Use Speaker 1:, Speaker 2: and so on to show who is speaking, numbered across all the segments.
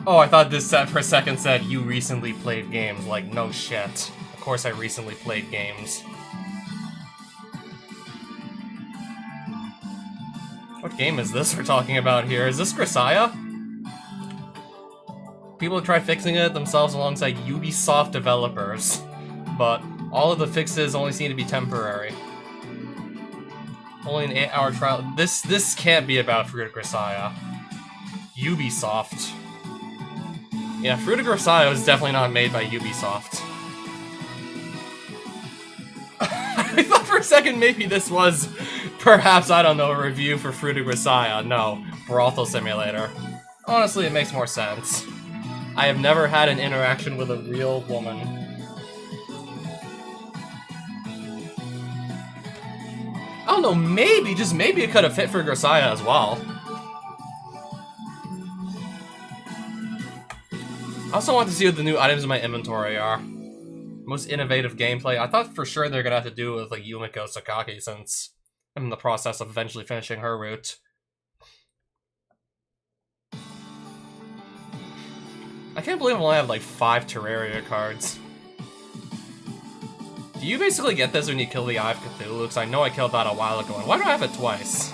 Speaker 1: Oh, I thought this set for a second said you recently played games. Like, no shit. Of course I recently played games. What game is this we're talking about here? Is this Grisaia? People try fixing it themselves alongside Ubisoft developers, but all of the fixes only seem to be temporary. Only an 8-hour trial. This can't be about Fruit of Grisaia. Ubisoft. Yeah, Fruit of Grisaia was definitely not made by Ubisoft. I thought for a second maybe this was, perhaps, I don't know, a review for Fruit of Grisaia. No, Brothel Simulator. Honestly, it makes more sense. I have never had an interaction with a real woman. I don't know, maybe, just maybe it could have fit for Grisaia as well. I also want to see what the new items in my inventory are. Most innovative gameplay. I thought for sure they're gonna have to do with like Yumiko Sakaki since I'm in the process of eventually finishing her route. I can't believe I only have like 5 Terraria cards. Do you basically get this when you kill the Eye of Cthulhu? Because I know I killed that a while ago, and why do I have it twice?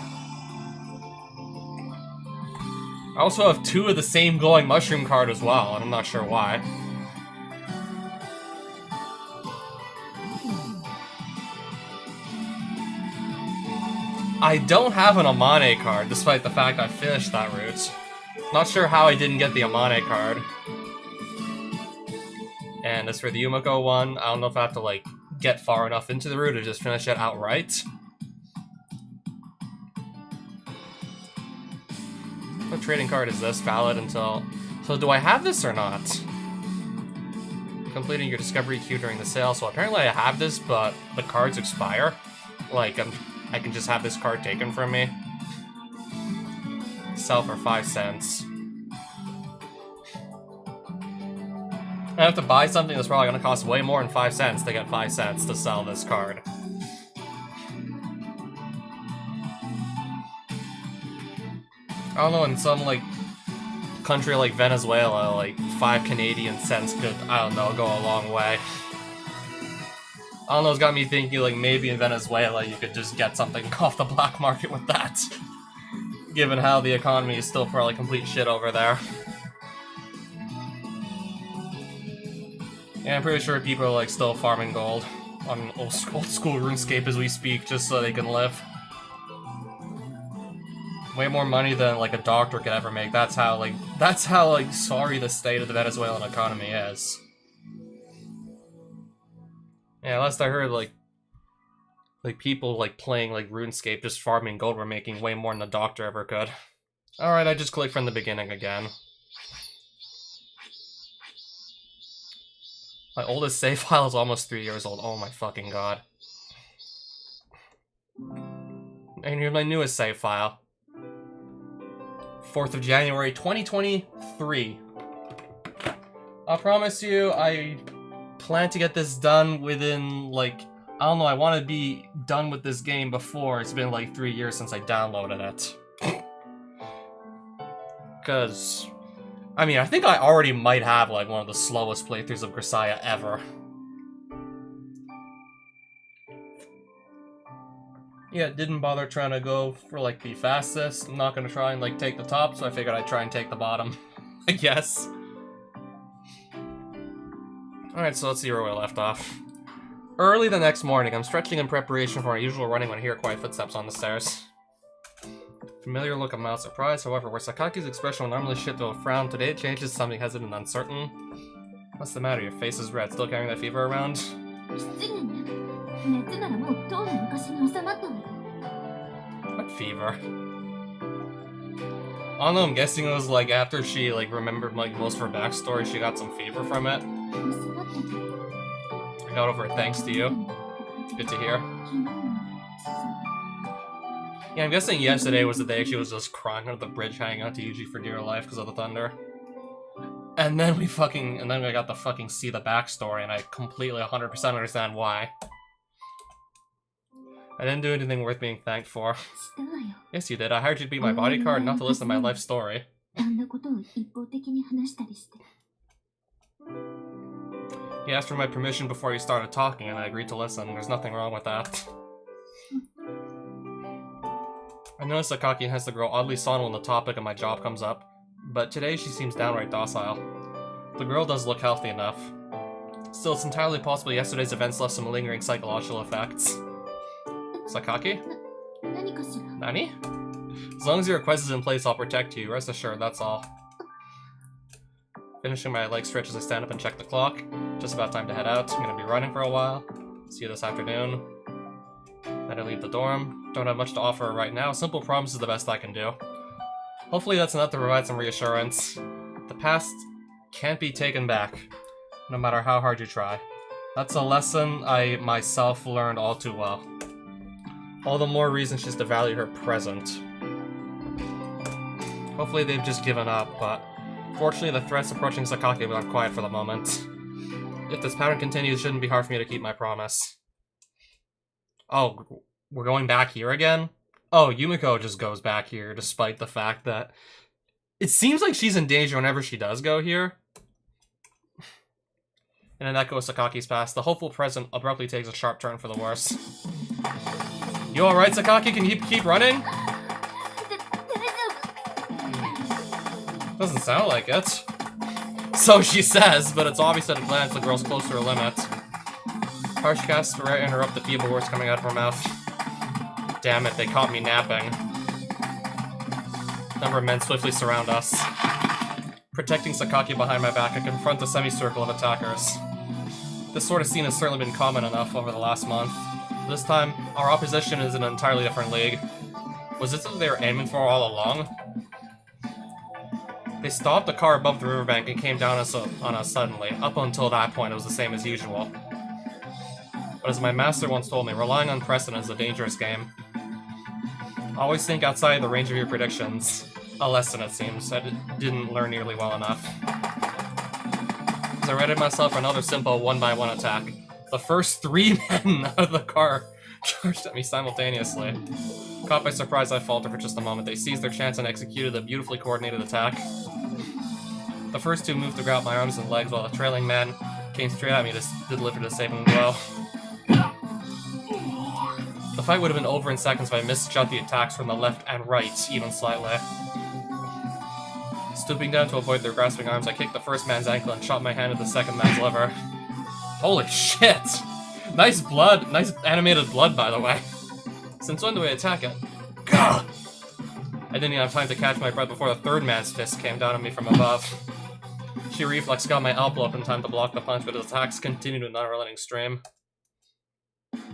Speaker 1: I also have 2 of the same glowing mushroom card as well, and I'm not sure why. I don't have an Amane card, despite the fact I finished that route. Not sure how I didn't get the Amane card. And as for the Yumiko one, I don't know if I have to, like, get far enough into the route or just finish it outright. What trading card is this? Valid until... So do I have this or not? Completing your discovery queue during the sale. So apparently I have this, but the cards expire. Like, I can just have this card taken from me. Sell for 5 cents. I have to buy something that's probably going to cost way more than 5 cents to get 5 cents to sell this card. I don't know, in some, like, country like Venezuela, like, 5 Canadian cents could, I don't know, go a long way. I don't know, it's got me thinking, like, maybe in Venezuela you could just get something off the black market with that. Given how the economy is still probably complete shit over there. Yeah, I'm pretty sure people are, like, still farming gold on old school RuneScape as we speak, just so they can live. Way more money than, like, a doctor could ever make. That's how, like, sorry the state of the Venezuelan economy is. Yeah, last I heard, like people, like, playing, like, RuneScape, just farming gold were making way more than a doctor ever could. Alright, I just clicked from the beginning again. My oldest save file is almost 3 years old. Oh my fucking god. And here's my newest save file. 4th of January 2023. I promise you, I plan to get this done within, like, I don't know, I want to be done with this game before it's been like 3 years since I downloaded it. Because... I mean, I think I already might have, like, one of the slowest playthroughs of Grisaia ever. Yeah, didn't bother trying to go for, like, the fastest. I'm not gonna try and, like, take the top, so I figured I'd try and take the bottom. I guess. Alright, so let's see where we left off. Early the next morning, I'm stretching in preparation for my usual running when I hear quiet footsteps on the stairs. Familiar look of mild surprise, however, where Sakaki's expression will normally shift to a frown, today it changes to something hesitant and uncertain. What's the matter? Your face is red. Still carrying that fever around? What fever? I don't know, I'm guessing it was like after she like remembered like most of her backstory, she got some fever from it. I got over it thanks to you. Good to hear. Yeah, I'm guessing yesterday was the day she was just crying under the bridge hanging out to Yuji for dear life because of the thunder. And then we got to fucking see the backstory, and I completely 100% understand why. I didn't do anything worth being thanked for. Yes, you did. I hired you to be my bodyguard, not to listen to my life story. He asked for my permission before he started talking, and I agreed to listen. There's nothing wrong with that. I noticed Sakaki has to grow oddly solemn when the topic of my job comes up, but today she seems downright docile. The girl does look healthy enough. Still, it's entirely possible yesterday's events left some lingering psychological effects. Sakaki? Nani? As long as your request is in place, I'll protect you. Rest assured, that's all. Finishing my leg stretch as I stand up and check the clock. Just about time to head out. I'm gonna be running for a while. See you this afternoon. Then I leave the dorm. Don't have much to offer right now. Simple promise is the best I can do. Hopefully that's enough to provide some reassurance. The past can't be taken back, no matter how hard you try. That's a lesson I myself learned all too well. All the more reason she's to value her present. Hopefully they've just given up, but fortunately the threats approaching Sakaki have gone quiet for the moment. If this pattern continues, it shouldn't be hard for me to keep my promise. Oh, we're going back here again? Oh, Yumiko just goes back here, despite the fact that it seems like she's in danger whenever she does go here. And then that goes Sakaki's past. The hopeful present abruptly takes a sharp turn for the worse. You alright, Sakaki? Can you keep running? Doesn't sound like it. So she says, but it's obvious at a glance the girl's close to her limit. Harsh casts to interrupt the feeble words coming out of her mouth. Damn it, they caught me napping. A number of men swiftly surround us. Protecting Sakaki behind my back, I confront a semicircle of attackers. This sort of scene has certainly been common enough over the last month. This time, our opposition is in an entirely different league. Was this what they were aiming for all along? They stopped the car above the riverbank and came down on us suddenly. Up until that point, it was the same as usual. But as my master once told me, relying on precedent is a dangerous game. Always think outside the range of your predictions. A lesson, it seems, I didn't learn nearly well enough. As I readied myself for another simple one-by-one attack, the first 3 men out of the car charged at me simultaneously. Caught by surprise, I faltered for just a moment. They seized their chance and executed a beautifully coordinated attack. The first 2 moved to grab my arms and legs, while the trailing man came straight at me to deliver the saving blow. The fight would have been over in seconds if I misjudged the attacks from the left and right, even slightly. Stooping down to avoid their grasping arms, I kicked the first man's ankle and shot my hand at the second man's liver. Holy shit! Nice blood, nice animated blood, by the way. Since when do we attack it? Gah! I didn't even have time to catch my breath before the third man's fist came down on me from above. Sheer reflex got my elbow up in time to block the punch, but his attacks continued in an unrelenting stream.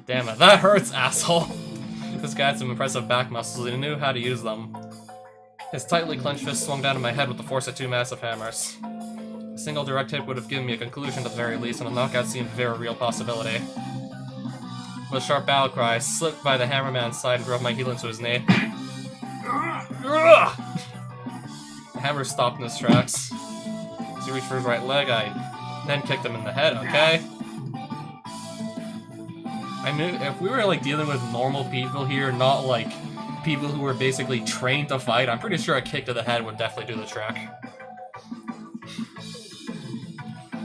Speaker 1: Damn it, that hurts, asshole! This guy had some impressive back muscles and he knew how to use them. His tightly clenched fist swung down to my head with the force of 2 massive hammers. A single direct hit would have given me a conclusion at the very least, and a knockout seemed a very real possibility. With a sharp battle cry, I slipped by the hammerman's side and drove my heel into his knee. The hammer stopped in his tracks. As he reached for his right leg, I then kicked him in the head, okay? I mean, if we were like dealing with normal people here, not like people who were basically trained to fight, I'm pretty sure a kick to the head would definitely do the trick.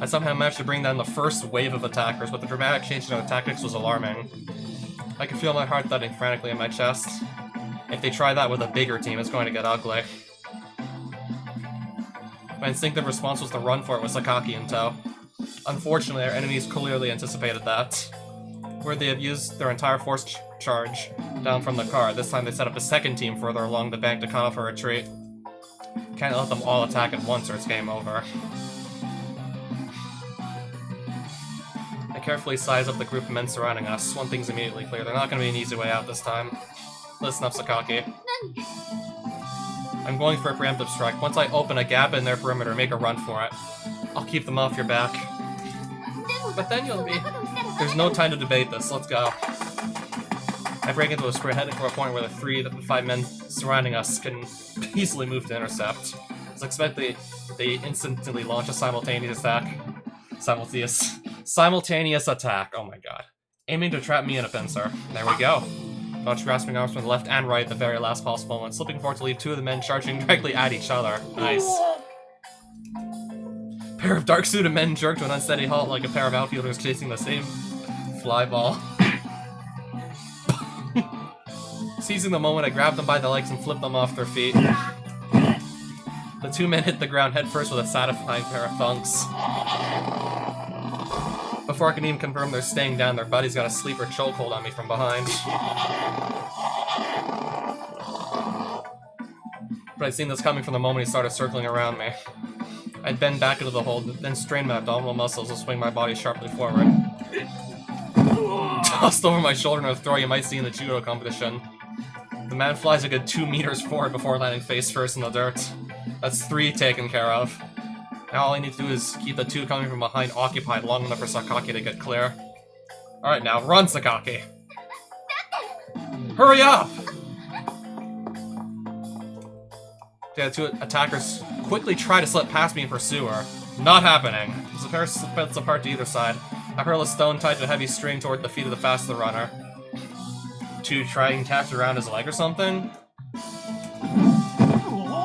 Speaker 1: I somehow managed to bring down the first wave of attackers, but the dramatic change in our tactics was alarming. I could feel my heart thudding frantically in my chest. If they try that with a bigger team, it's going to get ugly. My instinctive response was to run for it with Sakaki in tow. Unfortunately, our enemies clearly anticipated that. Where they have used their entire force charge down from the car, this time they set up a second team further along the bank to cut off a retreat. Can't let them all attack at once or it's game over. I carefully size up the group of men surrounding us. One thing's immediately clear, they're not going to be an easy way out this time. Listen up, Sakaki. I'm going for a preemptive strike. Once I open a gap in their perimeter, make a run for it. I'll keep them off your back. But then you'll be... There's no time to debate this, let's go. I break into a sprint, heading for a point where the 5 men surrounding us can easily move to intercept. As expected, they instantly launch a simultaneous attack. Simultaneous attack, oh my god. Aiming to trap me in a pincer. There we go. Dodge grasping arms from the left and right at the very last possible moment, slipping forward to leave two of the men charging directly at each other. Nice. A pair of dark-suited men jerked to an unsteady halt like a pair of outfielders chasing the same fly ball. Seizing the moment, I grabbed them by the legs and flipped them off their feet. The two men hit the ground headfirst with a satisfying pair of thunks. Before I can even confirm they're staying down, their buddies got a sleeper chokehold on me from behind. But I'd seen this coming from the moment he started circling around me. I'd bend back into the hold, then strain my abdominal muscles to swing my body sharply forward. Tossed over my shoulder in a throw you might see in the judo competition. The man flies a good 2 meters forward before landing face first in the dirt. That's 3 taken care of. Now all I need to do is keep the 2 coming from behind occupied long enough for Sakaki to get clear. Alright, now run, Sakaki! Hurry up! The 2 attackers quickly try to slip past me and pursue her. Not happening. As a pair splits apart to either side, I hurl a stone tied to a heavy string toward the feet of the faster runner. To try and catch around his leg or something?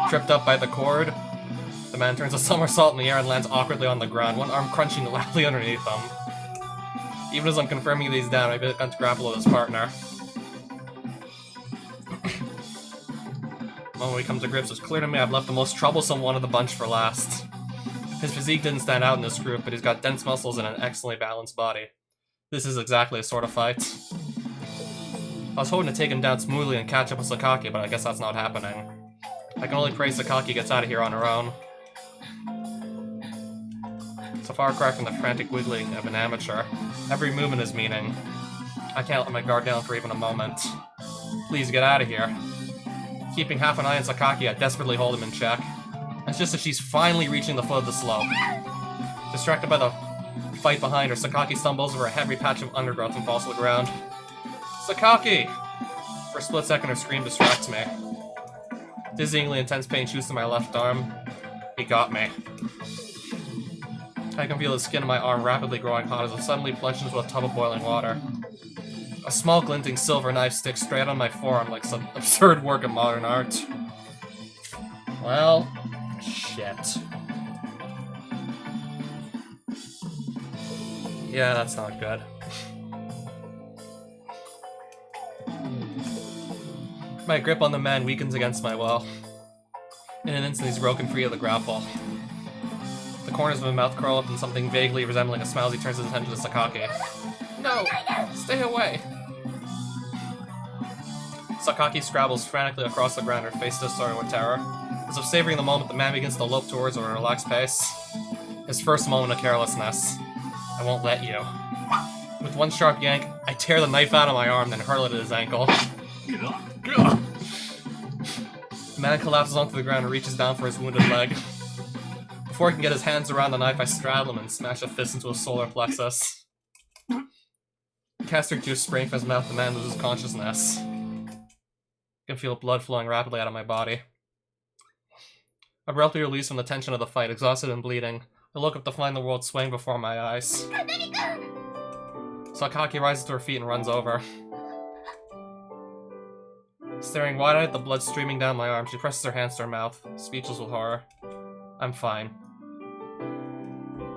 Speaker 1: Tripped up by the cord, the man turns a somersault in the air and lands awkwardly on the ground, one arm crunching loudly underneath him. Even as I'm confirming these down, I begun to grapple with his partner. The moment we come to grips, it's clear to me I've left the most troublesome one of the bunch for last. His physique didn't stand out in this group, but he's got dense muscles and an excellently balanced body. This is exactly a sort of fight. I was hoping to take him down smoothly and catch up with Sakaki, but I guess that's not happening. I can only pray Sakaki gets out of here on her own. It's a far cry from the frantic wiggling of an amateur. Every movement is meaning. I can't let my guard down for even a moment. Please get out of here. Keeping half an eye on Sakaki, I desperately hold him in check. It's just as she's finally reaching the foot of the slope. Distracted by the fight behind her, Sakaki stumbles over a heavy patch of undergrowth and falls to the ground. Sakaki! For a split second, her scream distracts me. Dizzyingly intense pain shoots through my left arm. He got me. I can feel the skin of my arm rapidly growing hot as it suddenly plunges into a tub of boiling water. A small glinting silver knife sticks straight on my forearm like some absurd work of modern art. Well, shit. Yeah, that's not good. My grip on the man weakens against my will. In an instant, he's broken free of the grapple. The corners of his mouth curl up in something vaguely resembling a smile as he turns his attention to Sakaki. No! Stay away! Sakaki scrabbles frantically across the ground, her face distorted with terror. As if savoring the moment, the man begins to lope towards her at a relaxed pace. His first moment of carelessness. I won't let you. With one sharp yank, I tear the knife out of my arm, then hurl it at his ankle. The man collapses onto the ground and reaches down for his wounded leg. Before he can get his hands around the knife, I straddle him and smash a fist into his solar plexus. Gastric juice spraying from his mouth, the man loses consciousness. I can feel blood flowing rapidly out of my body. Abruptly released from the tension of the fight, exhausted and bleeding, I look up to find the world swaying before my eyes. Sakaki rises to her feet and runs over. Staring wide-eyed at the blood streaming down my arm, she presses her hands to her mouth, speechless with horror. I'm fine.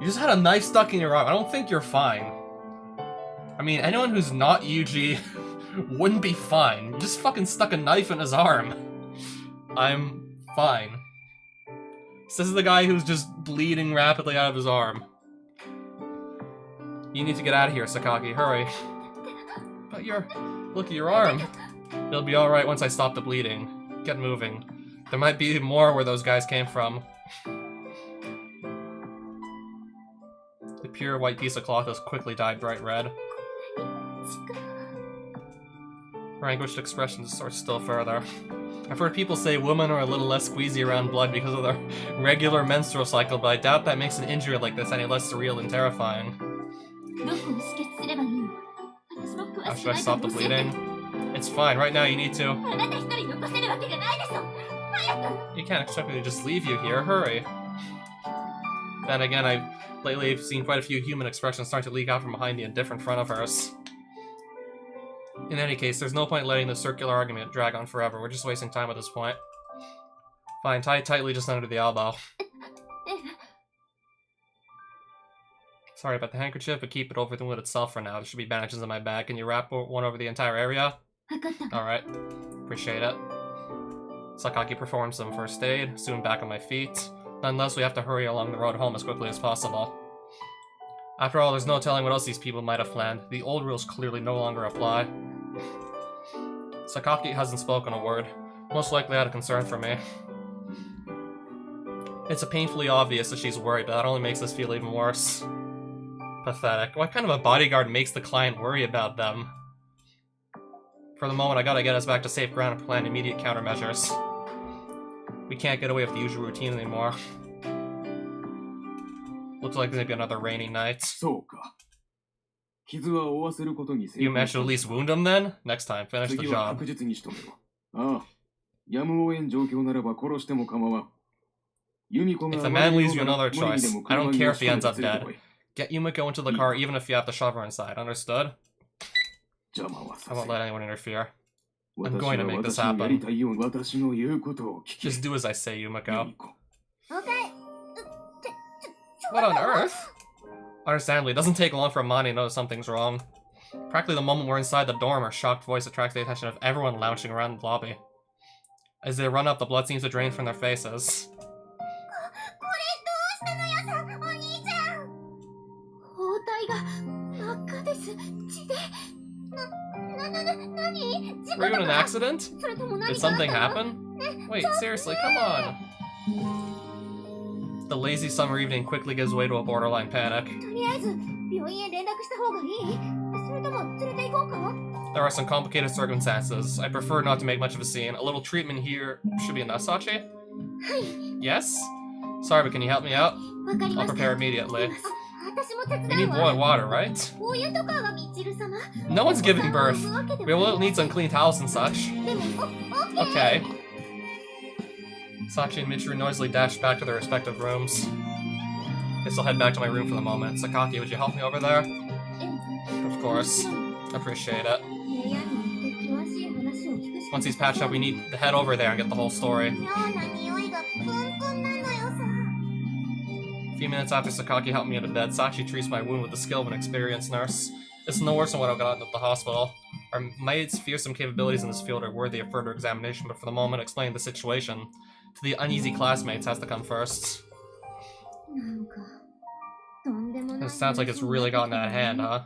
Speaker 1: You just had a knife stuck in your arm. I don't think you're fine. I mean, anyone who's not Yuji wouldn't be fine. You just fucking stuck a knife in his arm. I'm fine. This is the guy who's just bleeding rapidly out of his arm. You need to get out of here, Sakaki. Hurry. But look at your arm. It'll be alright once I stop the bleeding. Get moving. There might be more where those guys came from. The pure white piece of cloth has quickly dyed bright red. Her anguished expression distorts still further. I've heard people say women are a little less squeezy around blood because of their regular menstrual cycle, but I doubt that makes an injury like this any less surreal and terrifying. How should I stop the bleeding? It's fine, right now you need to. You can't expect me to just leave you here, hurry. Then again, I've lately seen quite a few human expressions start to leak out from behind the indifferent front of hers. In any case, there's no point letting this circular argument drag on forever. We're just wasting time at this point. Fine, tie it tightly just under the elbow. Sorry about the handkerchief, but keep it over the wound itself for now. There should be bandages in my bag. Can you wrap one over the entire area? Alright. Appreciate it. Sakaki performs some first aid, soon back on my feet. Nonetheless, we have to hurry along the road home as quickly as possible. After all, there's no telling what else these people might have planned. The old rules clearly no longer apply. Sakaki hasn't spoken a word, most likely out of concern for me. It's painfully obvious that she's worried, but that only makes us feel even worse. Pathetic. What kind of a bodyguard makes the client worry about them? For the moment, I gotta get us back to safe ground and plan immediate countermeasures. We can't get away with the usual routine anymore. Looks like it's gonna be another rainy night. You managed to at least wound him then? Next time, finish the job. If the man leaves you another choice, I don't care if he ends up dead. Get Yumiko into the car even if you have to shove her inside, understood? I won't let anyone interfere. I'm going to make this happen. Just do as I say, Yumiko. What on earth? Understandably, it doesn't take long for Amani to notice something's wrong. Practically the moment we're inside the dorm, her shocked voice attracts the attention of everyone lounging around the lobby. As they run up, the blood seems to drain from their faces. Were you in an accident? Did something happen? Wait, seriously, come on. The lazy summer evening quickly gives way to a borderline panic. There are some complicated circumstances. I prefer not to make much of a scene. A little treatment here should be enough, Sachi? Yes? Sorry, but can you help me out? I'll prepare immediately. You need boiling water, right? No one's giving birth. We will need some clean towels and such. Okay. Sachi and Michiru noisily dash back to their respective rooms. Guess I'll head back to my room for the moment. Sakaki, would you help me over there? Of course. Appreciate it. Once he's patched up, we need to head over there and get the whole story. A few minutes after Sakaki helped me out of bed, Sachi treats my wound with the skill of an experienced nurse. It's no worse than what I've gotten at the hospital. Our maid's fearsome capabilities in this field are worthy of further examination, but for the moment, explaining the situation to the uneasy classmates has to come first. It sounds like it's really gotten out of hand, huh?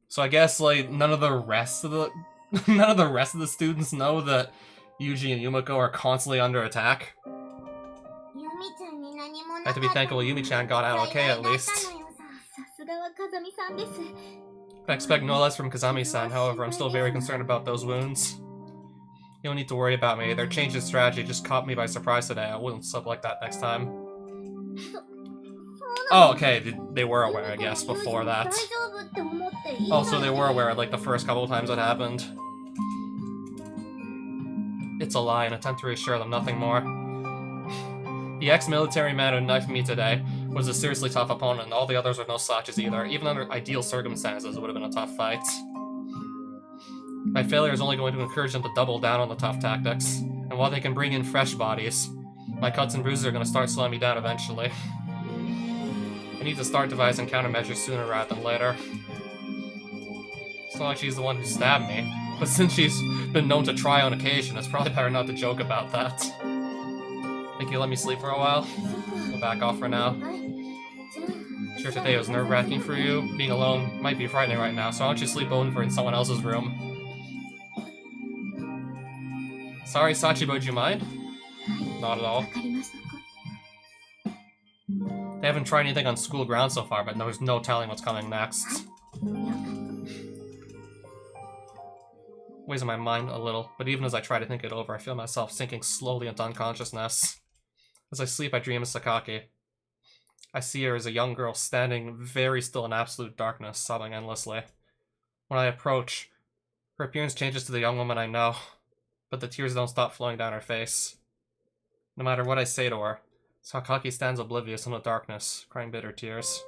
Speaker 1: So I guess, like, none of the rest of the students know that Yuji and Yumiko are constantly under attack. I have to be thankful Yumi-chan got out okay at least. I expect no less from Kazami-san, however, I'm still very concerned about those wounds. You don't need to worry about me. Their change in strategy just caught me by surprise today. I wouldn't slip like that next time. Oh, okay, they were aware, I guess, before that. Oh, so they were aware, like, the first couple of times it happened. It's a lie, an attempt to reassure them, nothing more. The ex-military man who knifed me today was a seriously tough opponent, and all the others were no slouches either. Even under ideal circumstances, it would have been a tough fight. My failure is only going to encourage them to double down on the tough tactics, and while they can bring in fresh bodies, my cuts and bruises are going to start slowing me down eventually. I need to start devising countermeasures sooner rather than later. It's not like she's the one who stabbed me, but since she's been known to try on occasion, it's probably better not to joke about that. Think you'll let me sleep for a while? We'll back off for now. Sure, today was nerve-wracking for you. Being alone might be frightening right now, so why don't you sleep over in someone else's room? Sorry, Sachi, but would you mind? Not at all. They haven't tried anything on school grounds so far, but there's no telling what's coming next. Weighs on my mind a little, but even as I try to think it over, I feel myself sinking slowly into unconsciousness. As I sleep, I dream of Sakaki. I see her as a young girl standing very still in absolute darkness, sobbing endlessly. When I approach, her appearance changes to the young woman I know, but the tears don't stop flowing down her face. No matter what I say to her, Sakaki stands oblivious in the darkness, crying bitter tears.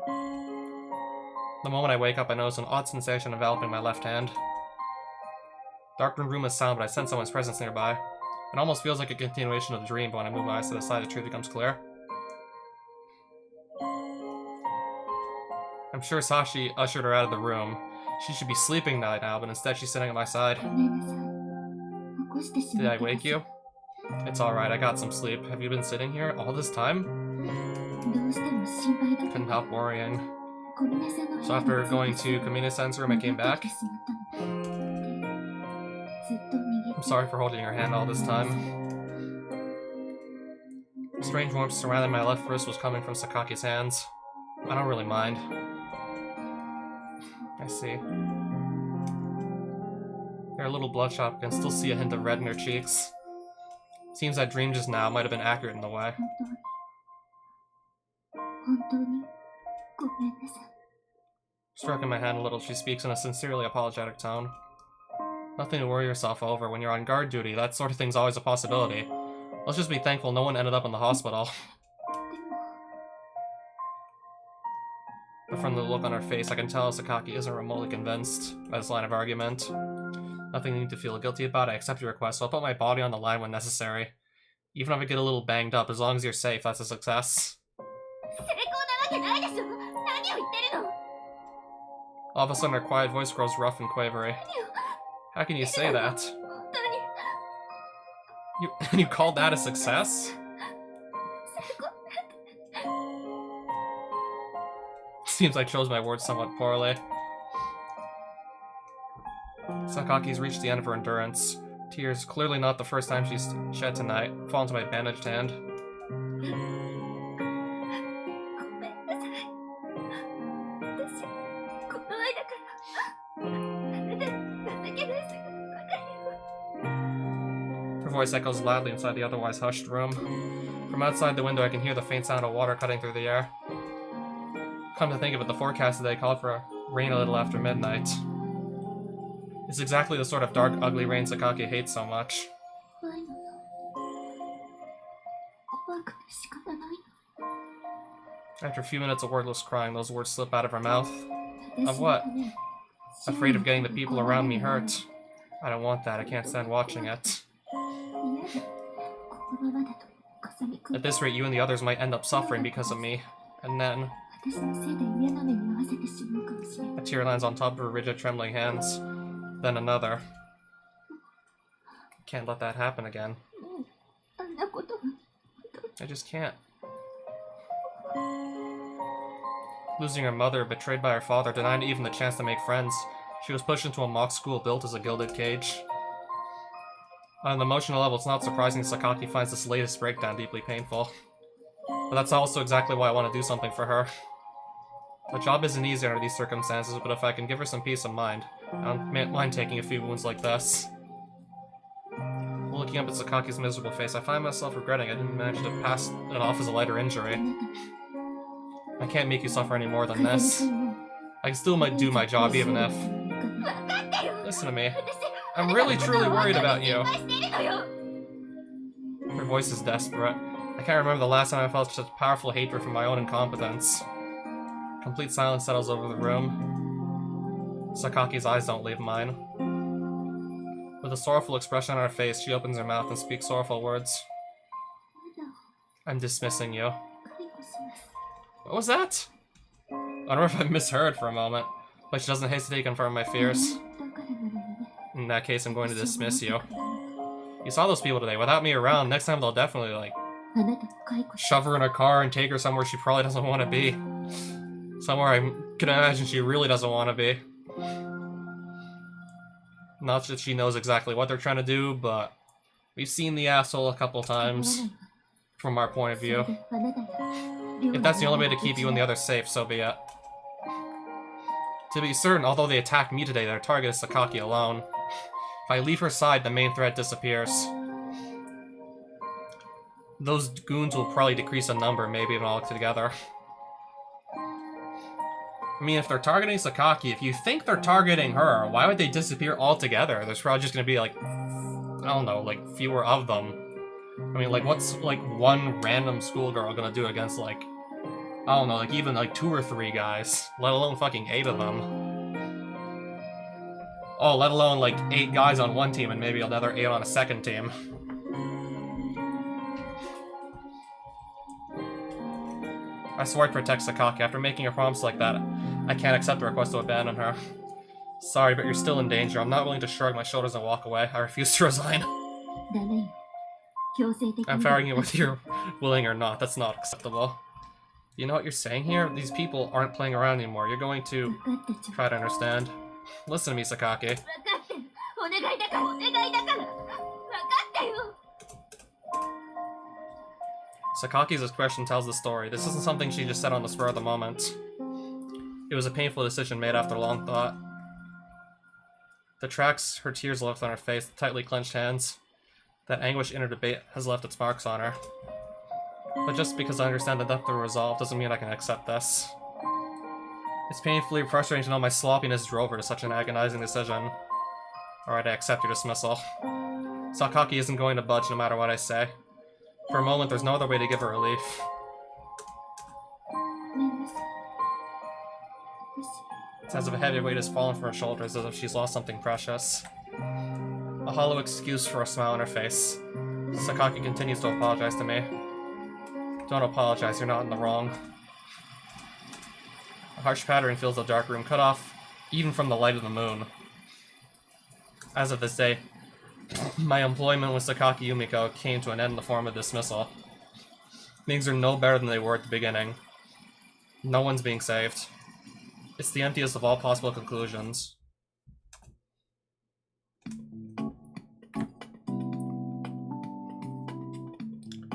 Speaker 1: The moment I wake up, I notice an odd sensation enveloping my left hand. Darkened room is sound, but I sense someone's presence nearby. It almost feels like a continuation of the dream, but when I move my eyes to the side, the truth becomes clear. I'm sure Sashi ushered her out of the room. She should be sleeping by now, but instead she's sitting at my side. Did I wake you? It's alright, I got some sleep. Have you been sitting here all this time? Couldn't help worrying. So after going to Kamina-san's room, I came back. I'm sorry for holding your hand all this time. Strange warmth surrounding my left wrist was coming from Sakaki's hands. I don't really mind. I see. They're a little bloodshot, but I can still see a hint of red in her cheeks. Seems that dream just now might have been accurate in the way. Stroking my hand a little, she speaks in a sincerely apologetic tone. Nothing to worry yourself over. When you're on guard duty, that sort of thing's always a possibility. Let's just be thankful no one ended up in the hospital. But from the look on her face, I can tell Sakaki isn't remotely convinced by this line of argument. Nothing you need to feel guilty about. I accept your request, so I'll put my body on the line when necessary. Even if I get a little banged up, as long as you're safe, that's a success. All of a sudden, her quiet voice grows rough and quavery. How can you say that? You called that a success? Seems I chose my words somewhat poorly. Sakaki's reached the end of her endurance. Tears, clearly not the first time she's shed tonight, fall into my bandaged hand. Her voice echoes loudly inside the otherwise hushed room. From outside the window I can hear the faint sound of water cutting through the air. Come to think of it, the forecast today called for rain a little after midnight. It's exactly the sort of dark, ugly rain Sakaki hates so much. After a few minutes of wordless crying, those words slip out of her mouth. Of what? Afraid of getting the people around me hurt. I don't want that, I can't stand watching it. At this rate, you and the others might end up suffering because of me. And then... a tear lands on top of her rigid, trembling hands. Then another. Can't let that happen again. I just can't. Losing her mother, betrayed by her father, denied even the chance to make friends. She was pushed into a mock school built as a gilded cage. On an emotional level, it's not surprising Sakaki finds this latest breakdown deeply painful. But that's also exactly why I want to do something for her. The job isn't easy under these circumstances, but if I can give her some peace of mind, I don't mind taking a few wounds like this. Looking up at Sakaki's miserable face, I find myself regretting I didn't manage to pass it off as a lighter injury. I can't make you suffer any more than this. I still might do my job even if... Listen to me. I'm really truly worried about you. Her voice is desperate. I can't remember the last time I felt such powerful hatred for my own incompetence. Complete silence settles over the room. Sakaki's eyes don't leave mine. With a sorrowful expression on her face, she opens her mouth and speaks sorrowful words. I'm dismissing you. What was that? I wonder if I misheard for a moment, but she doesn't hesitate to confirm my fears. In that case, I'm going to dismiss you. You saw those people today. Without me around, next time they'll definitely, like, shove her in a car and take her somewhere she probably doesn't want to be. Somewhere I can imagine she really doesn't want to be. Not that she knows exactly what they're trying to do, but we've seen the asshole a couple times from our point of view. If that's the only way to keep you and the others safe, so be it. To be certain, although they attacked me today, their target is Sakaki alone. If I leave her side, the main threat disappears. Those goons will probably decrease in number, maybe even all together. I mean, if they're targeting Sakaki, if you think they're targeting her, why would they disappear altogether? There's probably just gonna be, like, I don't know, like, fewer of them. I mean, like, what's, like, one random schoolgirl gonna do against, like, I don't know, like, even, like, 2 or 3 guys, let alone fucking 8 of them. Oh, let alone, like, 8 guys on one team and maybe another 8 on a second team. I swore I'd protect Sakaki. After making a promise like that, I can't accept the request to abandon her. Sorry, but you're still in danger. I'm not willing to shrug my shoulders and walk away. I refuse to resign. I'm firing you whether you're willing or not. That's not acceptable. You know what you're saying here? These people aren't playing around anymore. You're going to try to understand. Listen to me, Sakaki. Sakaki's expression tells the story. This isn't something she just said on the spur of the moment. It was a painful decision made after long thought. The tracks her tears left on her face, the tightly clenched hands. That anguish in her debate has left its marks on her. But just because I understand the depth of resolve doesn't mean I can accept this. It's painfully frustrating to know my sloppiness drove her to such an agonizing decision. Alright, I accept your dismissal. Sakaki isn't going to budge no matter what I say. For a moment, there's no other way to give her relief. It's as if a heavy weight has fallen from her shoulders, as if she's lost something precious. A hollow excuse for a smile on her face. Sakaki continues to apologize to me. Don't apologize, you're not in the wrong. A harsh pattering fills the dark room, cut off even from the light of the moon. As of this day, my employment with Sakaki Yumiko came to an end in the form of dismissal. Things are no better than they were at the beginning. No one's being saved. It's the emptiest of all possible conclusions.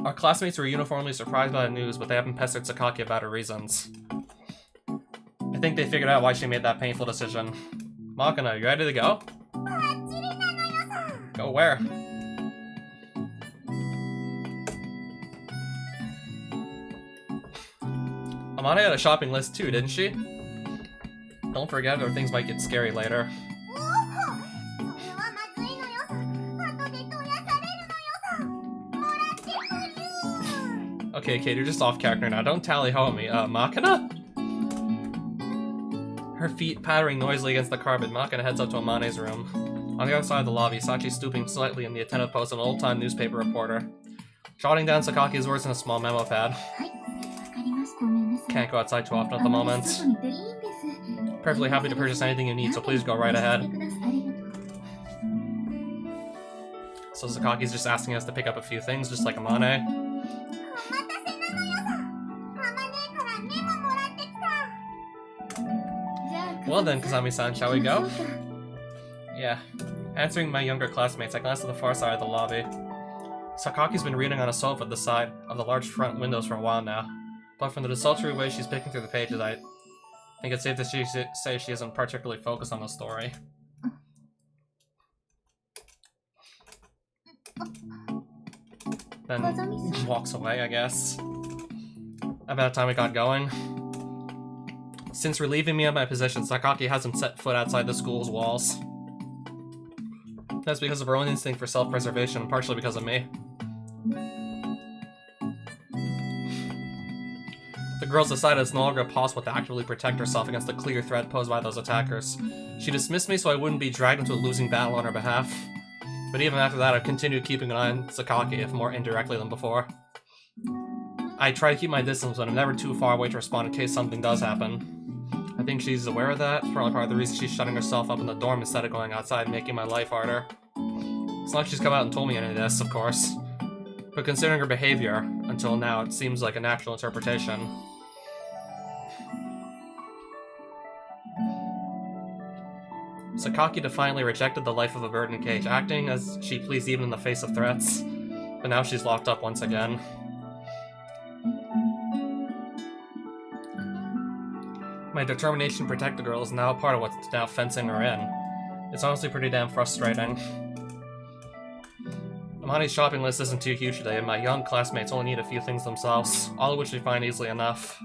Speaker 1: Our classmates were uniformly surprised by the news, but they haven't pestered Sakaki about her reasons. I think they figured out why she made that painful decision. Makina, you ready to go? Go where? Amane had a shopping list too, didn't she? Don't forget or things might get scary later. Okay, Kate, you're just off character now. Don't tally-ho me. Makina? Her feet pattering noisily against the carpet, Makina heads up to Amane's room. On the other side of the lobby, Sachi's stooping slightly in the attentive pose of an old-time newspaper reporter, jotting down Sakaki's words in a small memo pad. Can't go outside too often at the moment. Perfectly happy to purchase anything you need, so please go right ahead. So Sakaki's just asking us to pick up a few things, just like Amane. Well then, Kazami-san, shall we go? Yeah. Answering my younger classmates, I glanced at the far side of the lobby. Sakaki's been reading on a sofa at the side of the large front windows for a while now, but from the desultory way she's picking through the pages, I think it's safe to say she isn't particularly focused on the story. Then walks away, I guess. About time we got going. Since relieving me of my position, Sakaki hasn't set foot outside the school's walls. That's because of her own instinct for self-preservation, and partially because of me. The girl's decided it's no longer possible to actively protect herself against the clear threat posed by those attackers. She dismissed me so I wouldn't be dragged into a losing battle on her behalf. But even after that, I've continued keeping an eye on Sakaki, if more indirectly than before. I try to keep my distance, but I'm never too far away to respond in case something does happen. I think she's aware of that. It's probably part of the reason she's shutting herself up in the dorm instead of going outside, making my life harder. It's not like she's come out and told me any of this, of course. But considering her behavior, until now, it seems like a natural interpretation. Sakaki defiantly rejected the life of a bird in a cage, acting as she pleased even in the face of threats. But now she's locked up once again. My determination to protect the girl is now a part of what's now fencing her in. It's honestly pretty damn frustrating. Amane's shopping list isn't too huge today, and my young classmates only need a few things themselves, all of which they find easily enough.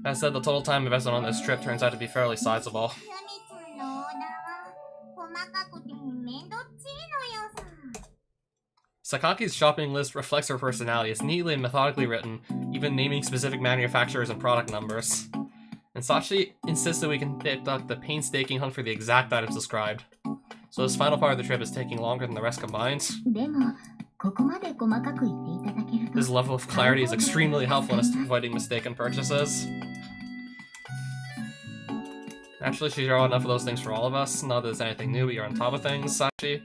Speaker 1: That said, the total time invested on this trip turns out to be fairly sizable. Sakaki's shopping list reflects her personality. It's neatly and methodically written, even naming specific manufacturers and product numbers. And Sachi insists that we can conduct the painstaking hunt for the exact items described. So this final part of the trip is taking longer than the rest combined. This level of clarity is extremely helpful in avoiding mistaken purchases. Naturally, she's brought enough of those things for all of us. Not that there's anything new, but you're on top of things, Sachi.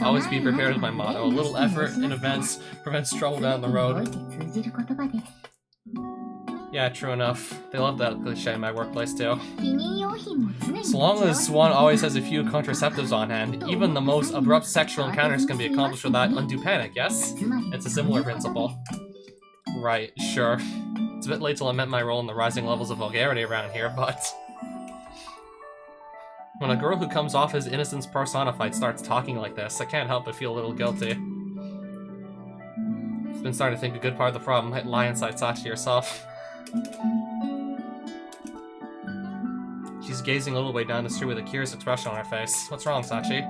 Speaker 1: Always be prepared is my motto. A little effort in events prevents trouble down the road. Yeah, true enough. They love that cliche in my workplace too. So long as one always has a few contraceptives on hand, even the most abrupt sexual encounters can be accomplished without undue panic, yes? It's a similar principle. Right, sure. It's a bit late to lament my role in the rising levels of vulgarity around here, but... When a girl who comes off as innocence personified starts talking like this, I can't help but feel a little guilty. I've been starting to think a good part of the problem might lie inside Sachi herself. She's gazing a little way down the street with a curious expression on her face. What's wrong, Sachi?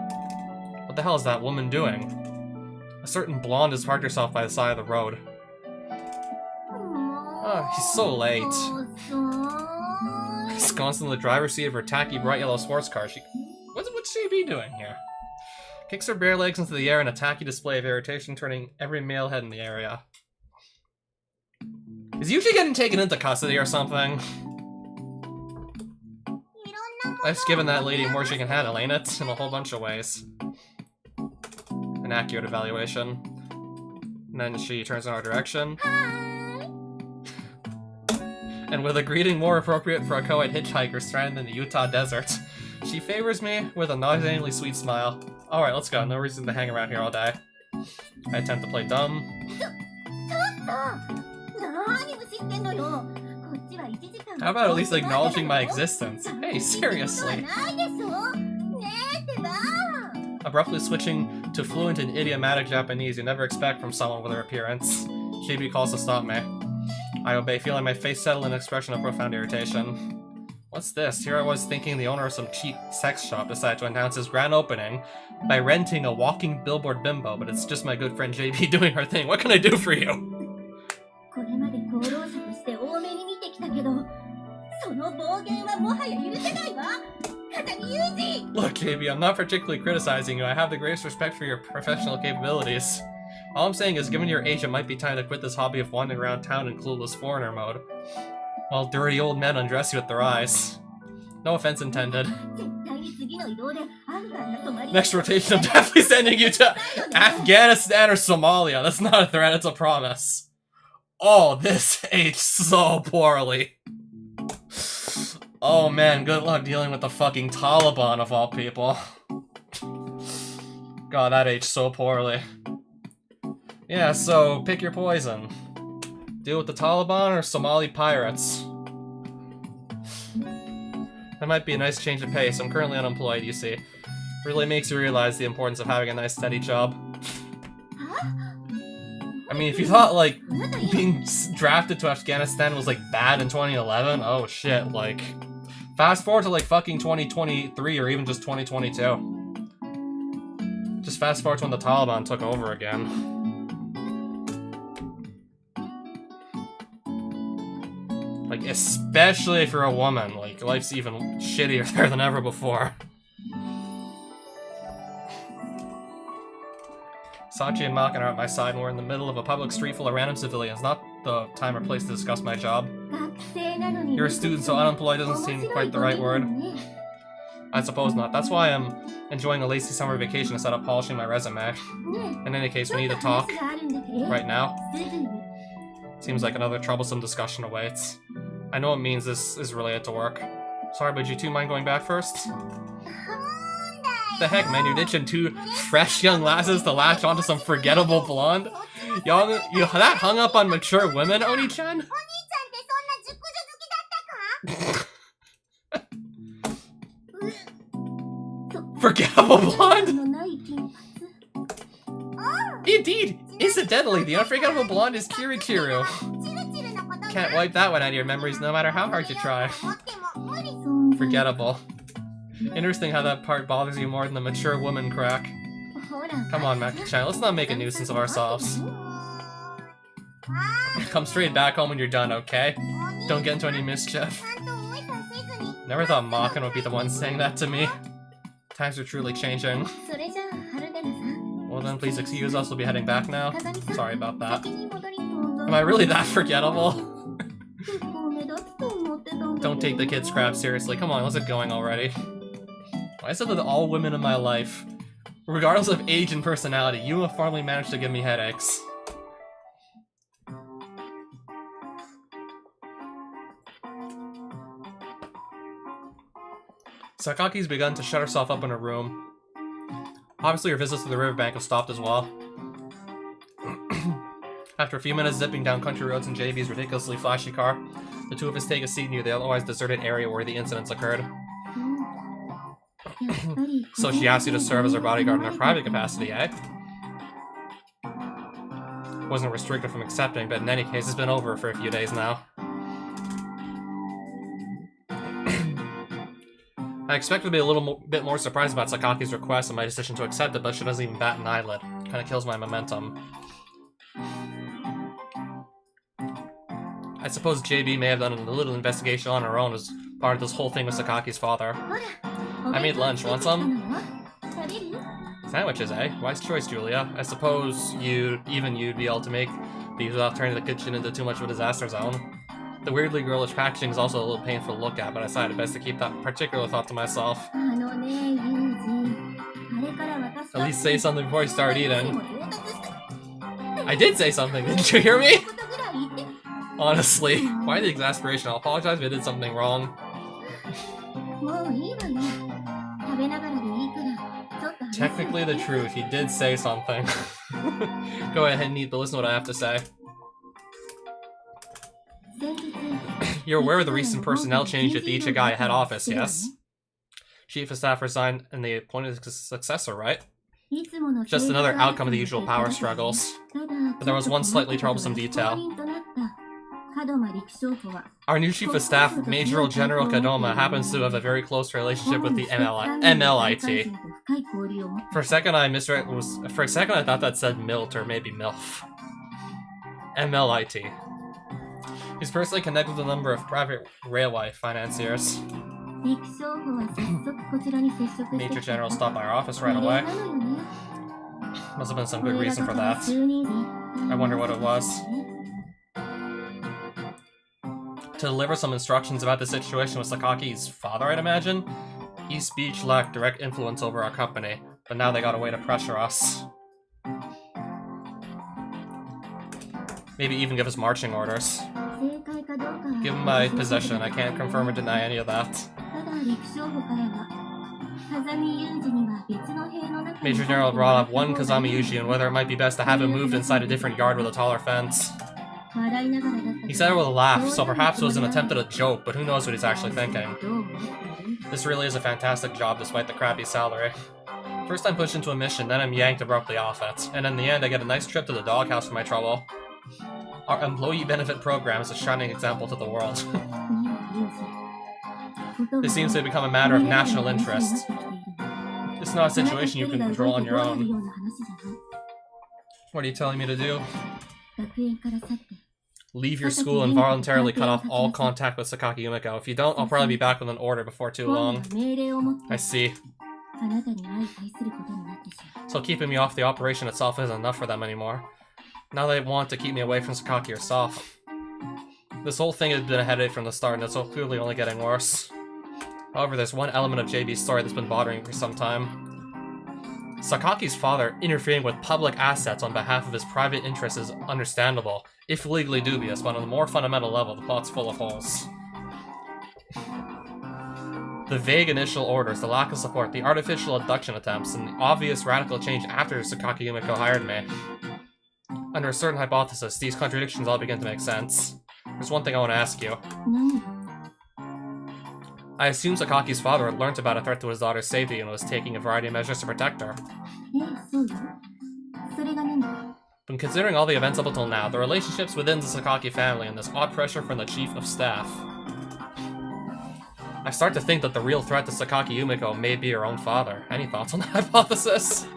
Speaker 1: What the hell is that woman doing? A certain blonde has parked herself by the side of the road. Oh, she's so late. Ensconced in the driver's seat of her tacky bright yellow sports car, what's she be doing here? Kicks her bare legs into the air in a tacky display of irritation, turning every male head in the area. Is Yuji getting taken into custody or something? Life's given that lady more she can handle, ain't it? In a whole bunch of ways. An accurate evaluation. And then she turns in our direction. And with a greeting more appropriate for a co-ed hitchhiker stranded in the Utah desert, she favors me with a nauseatingly sweet smile. Alright, let's go. No reason to hang around here all day. I attempt to play dumb. How about at least acknowledging my existence? Hey, seriously. Abruptly switching to fluent and idiomatic Japanese you never expect from someone with her appearance. Shibi calls to stop me. I obey, feeling my face settle in an expression of profound irritation. What's this? Here I was thinking the owner of some cheap sex shop decided to announce his grand opening by renting a walking billboard bimbo, but it's just my good friend JB doing her thing. What can I do for you? Look, JB, I'm not particularly criticizing you. I have the greatest respect for your professional capabilities. All I'm saying is, given your age, it might be time to quit this hobby of wandering around town in clueless foreigner mode, while dirty old men undress you with their eyes. No offense intended. Next rotation, I'm definitely sending you to Afghanistan or Somalia. That's not a threat, it's a promise. Oh, this aged so poorly. Oh man, good luck dealing with the fucking Taliban of all people. God, that aged so poorly. Yeah, so pick your poison. Deal with the Taliban or Somali pirates? That might be a nice change of pace. I'm currently unemployed, you see. Really makes you realize the importance of having a nice steady job. I mean, if you thought, like, being drafted to Afghanistan was, like, bad in 2011, oh shit, like... Fast forward to, like, fucking 2023 or even just 2022. Just fast forward to when the Taliban took over again. Like, especially if you're a woman, like, life's even shittier there than ever before. Sachi and Makin are at my side and we're in the middle of a public street full of random civilians. Not the time or place to discuss my job. You're a student, so unemployed doesn't seem quite the right word. I suppose not. That's why I'm enjoying a lazy summer vacation instead of polishing my resume. In any case, we need to talk. Right now. Seems like another troublesome discussion awaits. I know it means this is related to work. Sorry, but you two mind going back first? The heck, man, you're ditching two fresh young lasses to latch onto some forgettable blonde? You that hung up on mature women, Oni-chan? Forgettable blonde? Indeed! Incidentally, the unforgettable blonde is Kirikiru. Can't wipe that one out of your memories no matter how hard you try. Forgettable. Interesting how that part bothers you more than the mature woman crack. Come on, Maki-chan, let's not make a nuisance of ourselves. Come straight back home when you're done, okay? Don't get into any mischief. Never thought Makan would be the one saying that to me. Times are truly changing. Well then, please excuse us, we'll be heading back now. Sorry about that. Am I really that forgettable? Don't take the kid's crap seriously. Come on, let's get going already. I said that all women in my life, regardless of age and personality, uniformly managed to give me headaches. Sakaki's begun to shut herself up in her room. Obviously her visits to the riverbank have stopped as well. After a few minutes zipping down country roads in JB's ridiculously flashy car, the two of us take a seat near the otherwise deserted area where the incidents occurred. So she asked you to serve as her bodyguard in her private capacity, eh? Wasn't restricted from accepting, but in any case, it's been over for a few days now. I expected to be a little bit more surprised about Sakaki's request and my decision to accept it, but she doesn't even bat an eyelid. Kinda kills my momentum. I suppose JB may have done a little investigation on her own as part of this whole thing with Sakaki's father. I made lunch. Want some? Sandwiches, eh? Wise choice, Julia. I suppose you'd be able to make these without turning the kitchen into too much of a disaster zone. The weirdly girlish packaging is also a little painful to look at, but I decided best to keep that particular thought to myself. At least say something before you start eating. I did say something, didn't you hear me? Honestly, why the exasperation? I'll apologize if I did something wrong. Technically the truth, he did say something. Go ahead and eat, but listen to what I have to say. You're aware of the recent personnel change at the Ichigai head office, yes? Chief of Staff resigned and they appointed a successor, right? Just another outcome of the usual power struggles. But there was one slightly troublesome detail. Our new Chief of Staff, Major General Kadoma, happens to have a very close relationship with the MLIT. For a second I thought that said Milt or maybe MILF. MLIT. He's personally connected with a number of private railway financiers. Major General stopped by our office right away. Must have been some good reason for that. I wonder what it was. To deliver some instructions about the situation with Sakaki's father, I'd imagine. His speech lacked direct influence over our company, but now they got a way to pressure us. Maybe even give us marching orders. Give him my possession, I can't confirm or deny any of that. Major General brought up one Kazami Yuji and whether it might be best to have him moved inside a different yard with a taller fence. He said it with a laugh, so perhaps it was an attempt at a joke, but who knows what he's actually thinking. This really is a fantastic job despite the crappy salary. First I'm pushed into a mission, then I'm yanked abruptly off it, and in the end I get a nice trip to the doghouse for my trouble. Our employee benefit program is a shining example to the world. This seems to have become a matter of national interest. It's not a situation you can control on your own. What are you telling me to do? Leave your school and voluntarily cut off all contact with Sakaki Yumiko. If you don't, I'll probably be back with an order before too long. I see. So keeping me off the operation itself isn't enough for them anymore. Now they want to keep me away from Sakaki herself. This whole thing has been a headache from the start, and it's so clearly only getting worse. However, there's one element of JB's story that's been bothering me for some time. Sakaki's father interfering with public assets on behalf of his private interests is understandable, if legally dubious, but on a more fundamental level, the plot's full of holes. The vague initial orders, the lack of support, the artificial abduction attempts, and the obvious radical change after Sakaki Yumiko hired me. Under a certain hypothesis, these contradictions all begin to make sense. There's one thing I want to ask you. I assume Sakaki's father had learnt about a threat to his daughter's safety and was taking a variety of measures to protect her. But considering all the events up until now, the relationships within the Sakaki family, and this odd pressure from the Chief of Staff, I start to think that the real threat to Sakaki Yumiko may be her own father. Any thoughts on that hypothesis?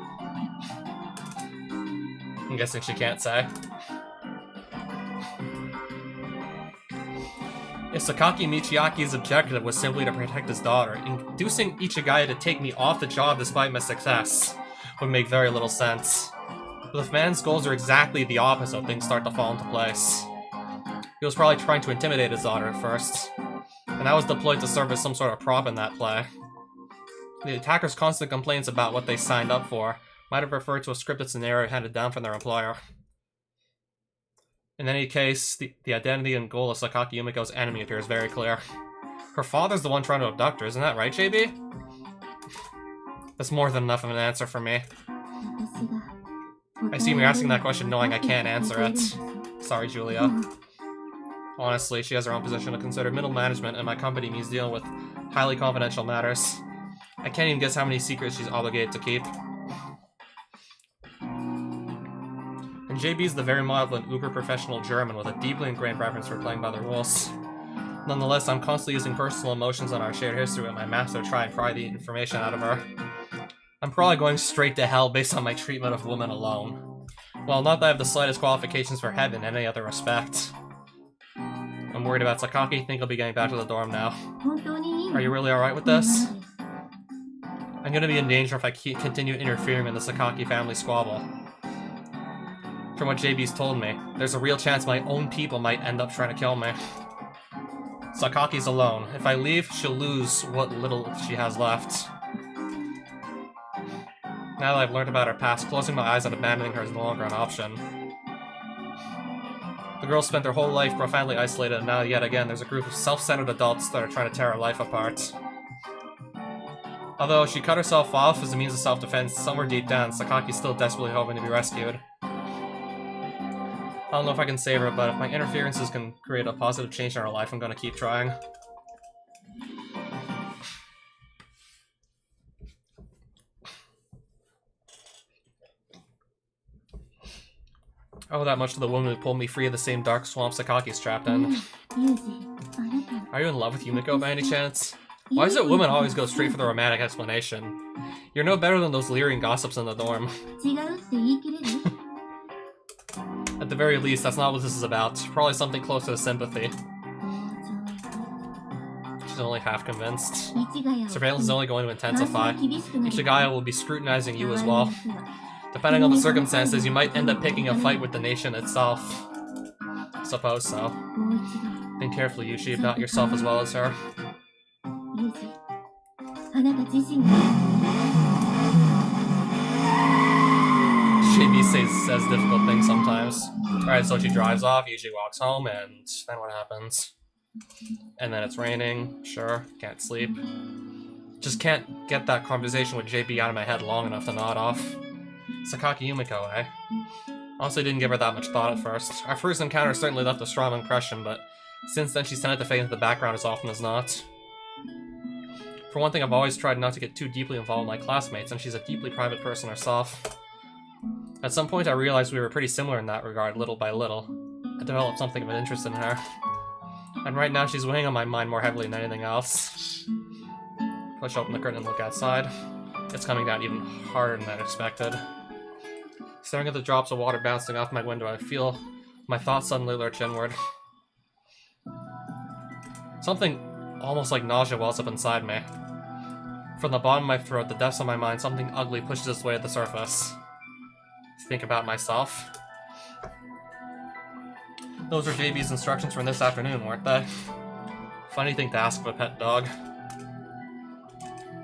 Speaker 1: I'm guessing she can't say. If Sakaki Michiaki's objective was simply to protect his daughter, inducing Ichigaya to take me off the job despite my success would make very little sense. But if man's goals are exactly the opposite, things start to fall into place. He was probably trying to intimidate his daughter at first, and I was deployed to serve as some sort of prop in that play. The attackers' constant complaints about what they signed up for might have referred to a scripted scenario handed down from their employer. In any case, the identity and goal of Sakaki Yumiko's enemy appears very clear. Her father's the one trying to abduct her, isn't that right, JB? That's more than enough of an answer for me. I assume you're asking that question knowing I can't answer it. Sorry, Julia. Honestly, she has her own position to consider. Middle management and my company means dealing with highly confidential matters. I can't even guess how many secrets she's obligated to keep. And JB's the very mild and uber-professional German with a deeply ingrained preference for playing by the rules. Nonetheless, I'm constantly using personal emotions on our shared history with my master to try and pry the information out of her. I'm probably going straight to hell based on my treatment of women alone. Well, not that I have the slightest qualifications for heaven in any other respect. I'm worried about Sakaki. Think I'll be getting back to the dorm now. Are you really alright with this? I'm gonna be in danger if I continue interfering in the Sakaki family squabble. From what JB's told me, there's a real chance my own people might end up trying to kill me. Sakaki's alone. If I leave, she'll lose what little she has left. Now that I've learned about her past, closing my eyes and abandoning her is no longer an option. The girl spent her whole life profoundly isolated, and now yet again there's a group of self-centered adults that are trying to tear her life apart. Although she cut herself off as a means of self-defense, somewhere deep down, Sakaki's still desperately hoping to be rescued. I don't know if I can save her, but if my interferences can create a positive change in her life, I'm gonna keep trying. I owe that much to the woman who pulled me free of the same dark swamp Sakaki's trapped in. Are you in love with Yumiko by any chance? Why is it women always go straight for the romantic explanation? You're no better than those leering gossips in the dorm. At the very least, that's not what this is about. Probably something closer to sympathy. She's only half convinced. Surveillance is only going to intensify. Ichigaya will be scrutinizing you as well. Depending on the circumstances, you might end up picking a fight with the nation itself. Suppose so. Think carefully, Yushi, if not yourself as well as her. JB says difficult things sometimes. Alright, so she drives off, Yuji walks home, and then what happens? And then it's raining, sure, can't sleep. Just can't get that conversation with JB out of my head long enough to nod off. Sakaki Yumiko, eh? Honestly, didn't give her that much thought at first. Our first encounter certainly left a strong impression, but since then she's tended to fade into the background as often as not. For one thing, I've always tried not to get too deeply involved with my classmates, and she's a deeply private person herself. At some point I realized we were pretty similar in that regard, little by little. I developed something of an interest in her. And right now she's weighing on my mind more heavily than anything else. Push open the curtain and look outside. It's coming down even harder than I'd expected. Staring at the drops of water bouncing off my window, I feel my thoughts suddenly lurch inward. Something almost like nausea wells up inside me. From the bottom of my throat, the depths of my mind, something ugly pushes its way at the surface. Think about myself. Those were JB's instructions from this afternoon, weren't they? Funny thing to ask of a pet dog.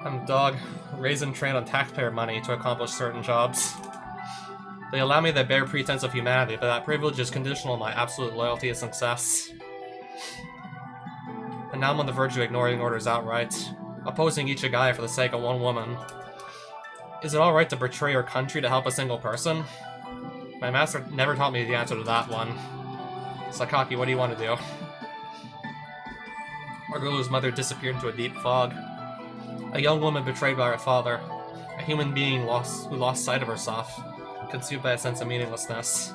Speaker 1: I'm a dog, raised and trained on taxpayer money to accomplish certain jobs. They allow me the bare pretense of humanity, but that privilege is conditional on my absolute loyalty and success. And now I'm on the verge of ignoring orders outright, opposing Ichigaya for the sake of one woman. Is it alright to betray your country to help a single person? My master never taught me the answer to that one. Sakaki, what do you want to do? Margulu's mother disappeared into a deep fog. A young woman betrayed by her father. A human being who lost sight of herself, consumed by a sense of meaninglessness.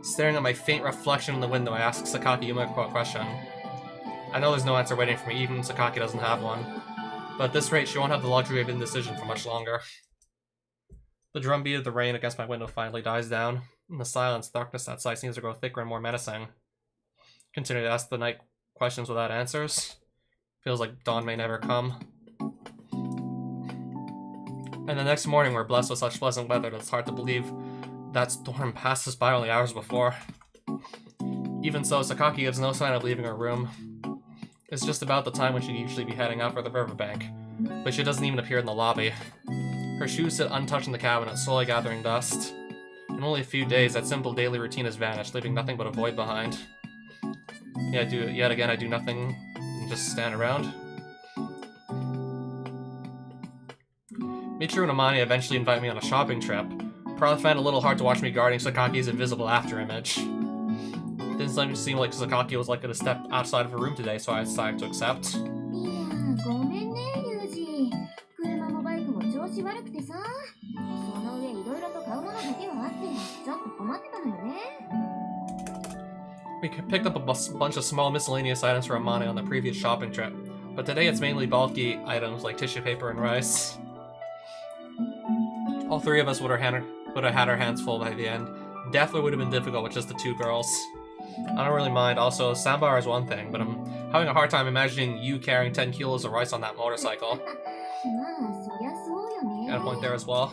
Speaker 1: Staring at my faint reflection in the window, I ask Sakaki Yumiko a question. I know there's no answer waiting for me, even Sakaki doesn't have one. But at this rate, she won't have the luxury of indecision for much longer. The drumbeat of the rain against my window finally dies down. In the silence, darkness outside seems to grow thicker and more menacing. Continue to ask the night questions without answers. Feels like dawn may never come. And the next morning we're blessed with such pleasant weather that it's hard to believe that storm passed us by only hours before. Even so, Sakaki gives no sign of leaving her room. It's just about the time when she'd usually be heading out for the riverbank, but she doesn't even appear in the lobby. Her shoes sit untouched in the cabinet, slowly gathering dust. In only a few days, that simple daily routine has vanished, leaving nothing but a void behind. Yet again, I do nothing and just stand around. Michiru and Amane eventually invite me on a shopping trip. Probably find it a little hard to watch me guarding Sakaki's invisible afterimage. Didn't seem like Sakaki was likely to step outside of her room today, so I decided to accept. We picked up a bunch of small miscellaneous items for Amane on the previous shopping trip, but today it's mainly bulky items like tissue paper and rice. All three of us would have had our hands full by the end. Definitely would have been difficult with just the two girls. I don't really mind. Also, Sambar is one thing, but I'm having a hard time imagining you carrying 10 kilos of rice on that motorcycle. Got a point there as well.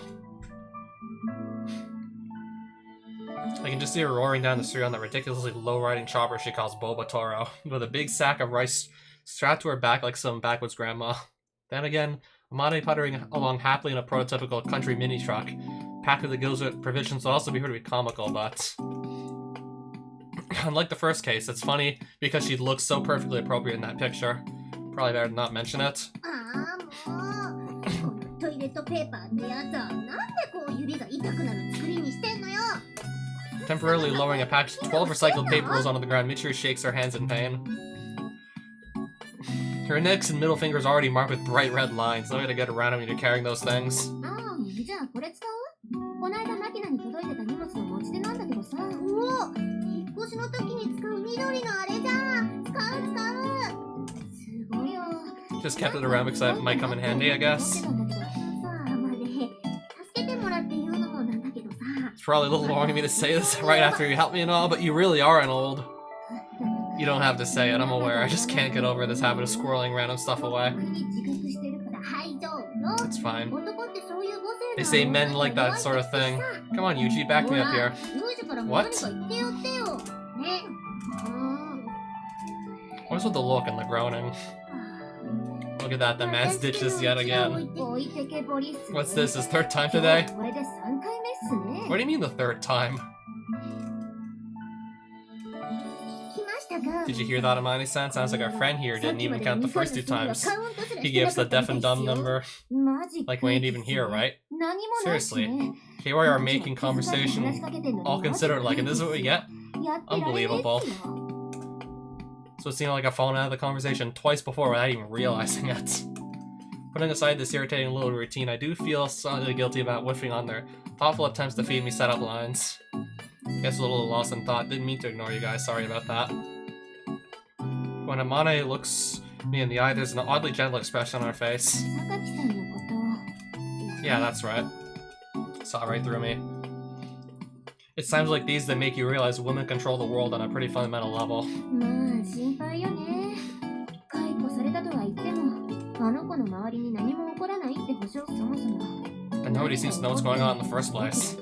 Speaker 1: I can just see her roaring down the street on that ridiculously low-riding chopper she calls Boba Toro, with a big sack of rice strapped to her back like some backwoods grandma. Then again, Amane puttering along happily in a prototypical country mini truck, packed with the gills with provisions will also be pretty comical, but unlike the first case, it's funny because she looks so perfectly appropriate in that picture. Probably better not mention it. Temporarily lowering a package of 12 recycled paper rolls onto the ground, Michiru shakes her hands in pain. Her index and middle fingers are already marked with bright red lines. No way to get around when you're carrying those things. Just kept it around because it might come in handy, I guess. It's probably a little wrong of me to say this right after you helped me and all, but you really are an old. You don't have to say it, I'm aware. I just can't get over this habit of squirreling random stuff away. It's fine. They say men like that sort of thing. Come on, Yuji, back me up here. What? What's with the look and the groaning? Look at that, the man's ditched us yet again. What's this, his third time today? What do you mean the third time? Did you hear that, Amane-san? Sounds like our friend here didn't even count the first two times. He gave us the deaf and dumb number. Like we ain't even here, right? Seriously. Here we are making conversation, all considered like, and this is what we get? Unbelievable. So it seemed like I've fallen out of the conversation twice before without even realizing it. Putting aside this irritating little routine, I do feel slightly guilty about whiffing on their thoughtful attempts to feed me setup lines. Guess a little lost in thought. Didn't mean to ignore you guys, sorry about that. When Amane looks me in the eye, there's an oddly gentle expression on her face. Yeah, that's right. Saw right through me. It's times like these that make you realize women control the world on a pretty fundamental level. And nobody seems to know what's going on in the first place.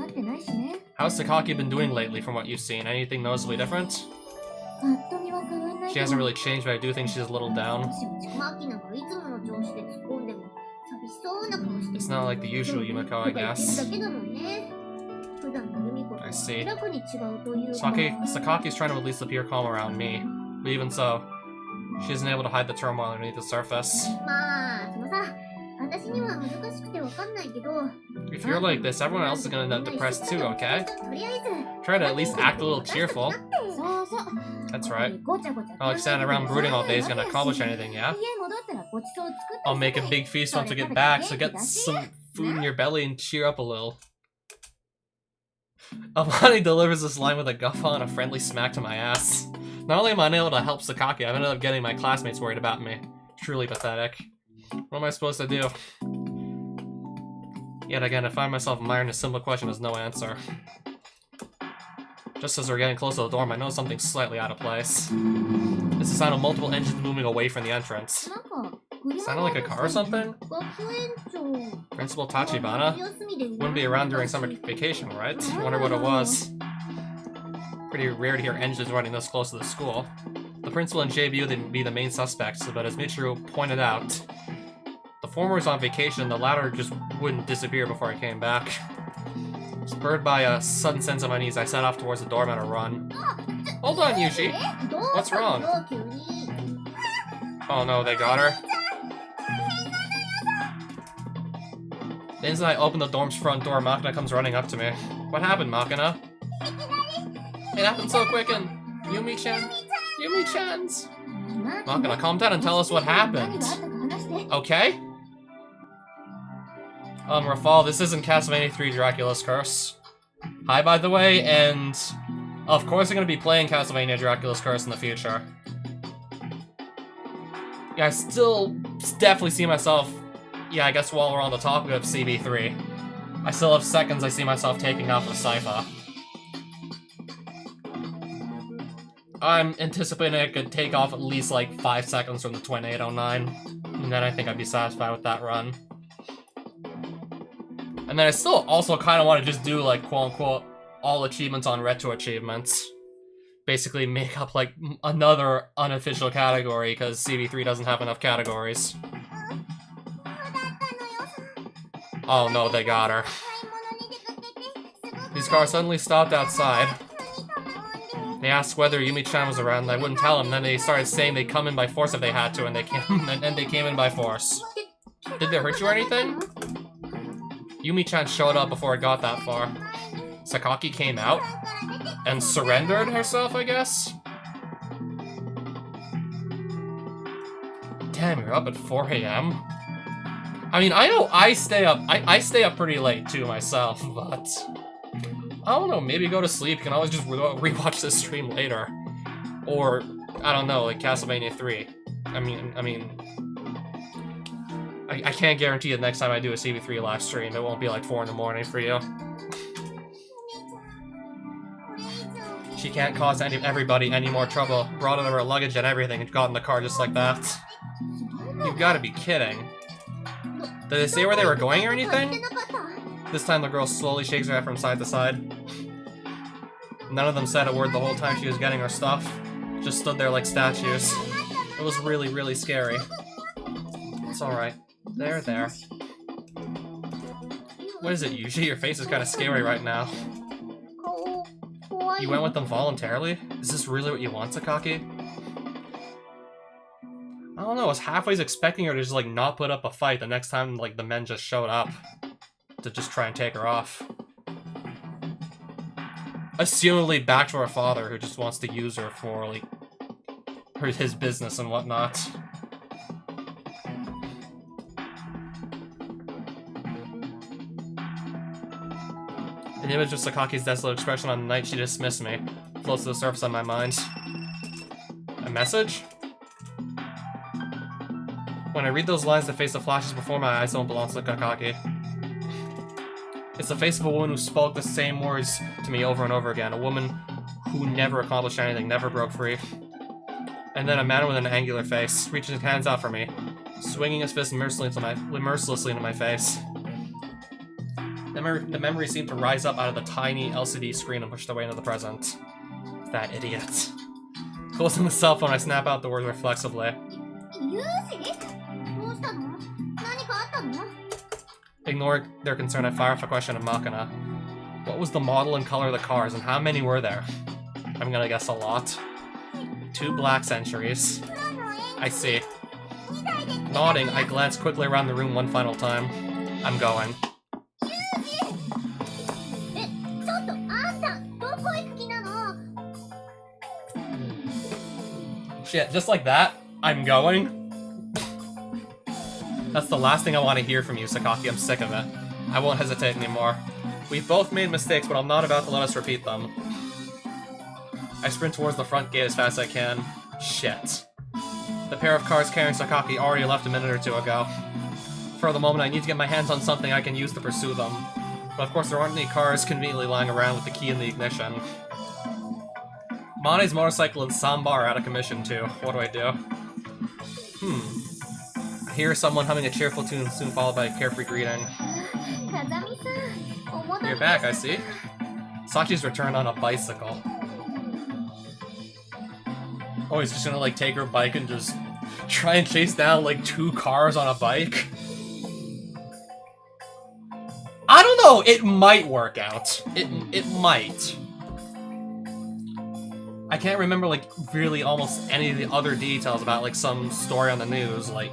Speaker 1: How's Sakaki been doing lately from what you've seen? Anything noticeably different? She hasn't really changed, but I do think she's a little down. It's not like the usual Yumiko, I guess. I see. Sakaki's trying to at least appear calm around me. But even so, she isn't able to hide the turmoil underneath the surface. If you're like this, everyone else is gonna end up depressed too, okay? Try to at least act a little cheerful. That's right. Not like standing around brooding all day is gonna accomplish anything, yeah? I'll make a big feast once we get back, so get some food in your belly and cheer up a little. Amane delivers this line with a guffaw and a friendly smack to my ass. Not only am I unable to help Sakaki, I've ended up getting my classmates worried about me. Truly pathetic. What am I supposed to do? Yet again, I find myself admiring a simple question as no answer. Just as we're getting close to the dorm, I notice something slightly out of place. It's the sound of multiple engines moving away from the entrance. Sounded like a car or something? Principal Tachibana? Wouldn't be around during summer vacation, right? Wonder what it was. Pretty rare to hear engines running this close to the school. The principal and JBU would be the main suspects, but as Michiru pointed out, the former was on vacation and the latter just wouldn't disappear before I came back. Spurred by a sudden sense of unease, I set off towards the dorm at a run. Hold on, Yushi! What's wrong? Oh no, they got her. The instant I open the dorm's front door, Makina comes running up to me. What happened, Makina? It happened so quick and... Yumi-chan? Yumi-chan's? Makina, calm down and tell us what happened. Okay? Rafal, this isn't Castlevania 3 Dracula's Curse. Hi, by the way, and... Of course I'm gonna be playing Castlevania Dracula's Curse in the future. Yeah, I still definitely see myself... Yeah, I guess while we're on the topic of CB3, I still have seconds I see myself taking off the Sypha. I'm anticipating I could take off at least like 5 seconds from the Twin 809, and then I think I'd be satisfied with that run. And then I still also kind of want to just do like quote-unquote all achievements on retro achievements. Basically make up like another unofficial category because CB3 doesn't have enough categories. Oh no, they got her. These cars suddenly stopped outside. They asked whether Yumi-chan was around and I wouldn't tell them. Then they started saying they'd come in by force if they had to, and they came in by force. Did they hurt you or anything? Yumi-chan showed up before it got that far. Sakaki came out and surrendered herself, I guess? Damn, you're up at 4 AM? I mean, I know I stay up pretty late too myself, but I don't know, maybe go to sleep. You can always just rewatch this stream later. Or, I don't know, like Castlevania 3. I can't guarantee that next time I do a CB3 live stream, it won't be like 4 in the morning for you. She can't cause everybody any more trouble. Brought out her luggage and everything and got in the car just like that. You've gotta be kidding. Did they say where they were going or anything? This time the girl slowly shakes her head from side to side. None of them said a word the whole time she was getting her stuff. Just stood there like statues. It was really, really scary. It's alright. There. What is it, Yuji? Your face is kind of scary right now. You went with them voluntarily? Is this really what you want, Sakaki? I don't know, I was halfway expecting her to just like not put up a fight the next time like the men just showed up to just try and take her off. Assumably back to her father who just wants to use her for like his business and whatnot. An image of Sakaki's desolate expression on the night she dismissed me floats to the surface of my mind. A message? When I read those lines, the face that flashes before my eyes don't belong to Sakaki. It's the face of a woman who spoke the same words to me over and over again. A woman who never accomplished anything, never broke free. And then a man with an angular face, reaching his hands out for me, swinging his fist mercilessly into my face. The memory seemed to rise up out of the tiny LCD screen and pushed away into the present. That idiot. Closing the cell phone, I snap out the words reflexively. Ignoring their concern, I fire off a question at Makina. What was the model and color of the cars, and how many were there? I'm gonna guess a lot. 2 black centuries. I see. Nodding, I glance quickly around the room one final time. I'm going. Shit, just like that, I'm going? That's the last thing I want to hear from you, Sakaki. I'm sick of it. I won't hesitate anymore. We've both made mistakes, but I'm not about to let us repeat them. I sprint towards the front gate as fast as I can. Shit. The pair of cars carrying Sakaki already left a minute or two ago. for the moment I need to get my hands on something I can use to pursue them. But of course there aren't any cars conveniently lying around with the key in the ignition. Mane's motorcycle and Samba are out of commission too. What do I do? I hear someone humming a cheerful tune, soon followed by a carefree greeting. You're back, I see. Sachi's returned on a bicycle. Oh, he's just gonna like take her bike and just try and chase down like 2 cars on a bike? I don't know, it might work out. It might. I can't remember like really almost any of the other details about like some story on the news. Like,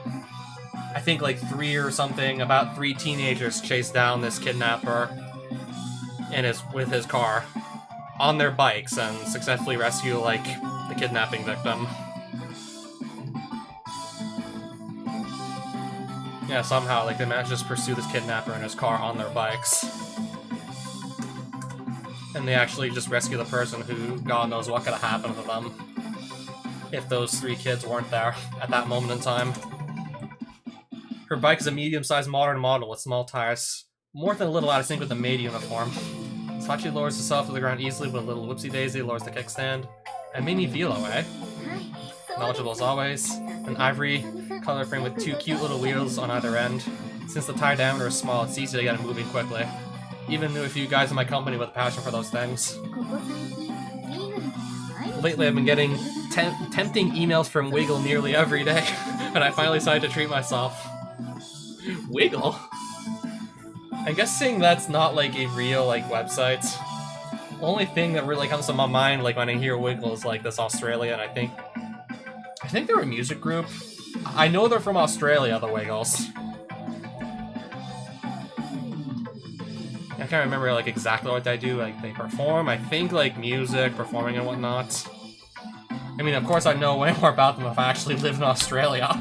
Speaker 1: I think like 3 or something about 3 teenagers chased down this kidnapper with his car on their bikes and successfully rescue like the kidnapping victim. Yeah, somehow like they managed to just pursue this kidnapper in his car on their bikes. And they actually just rescue the person who God knows what could have happened to them if those 3 kids weren't there at that moment in time. Her bike is a medium-sized modern model with small tires, more than a little out of sync with the maid uniform. Sachi lowers herself to the ground easily with a little whoopsie-daisy, lowers the kickstand. A mini velo, eh? Knowledgeable as always. An ivory color frame with 2 cute little wheels on either end. Since the tire diameter is small, it's easy to get it moving quickly. Even knew a few guys in my company with a passion for those things. Lately I've been getting tempting emails from Wiggle nearly every day, and I finally decided to treat myself. Wiggle? I'm guessing that's not like a real like website. The only thing that really comes to my mind like when I hear Wiggle is like this Australian, I think they're a music group. I know they're from Australia, the Wiggles. I can't remember like exactly what they do. Like they perform, I think like music, performing and whatnot. I mean, of course I know way more about them if I actually lived in Australia.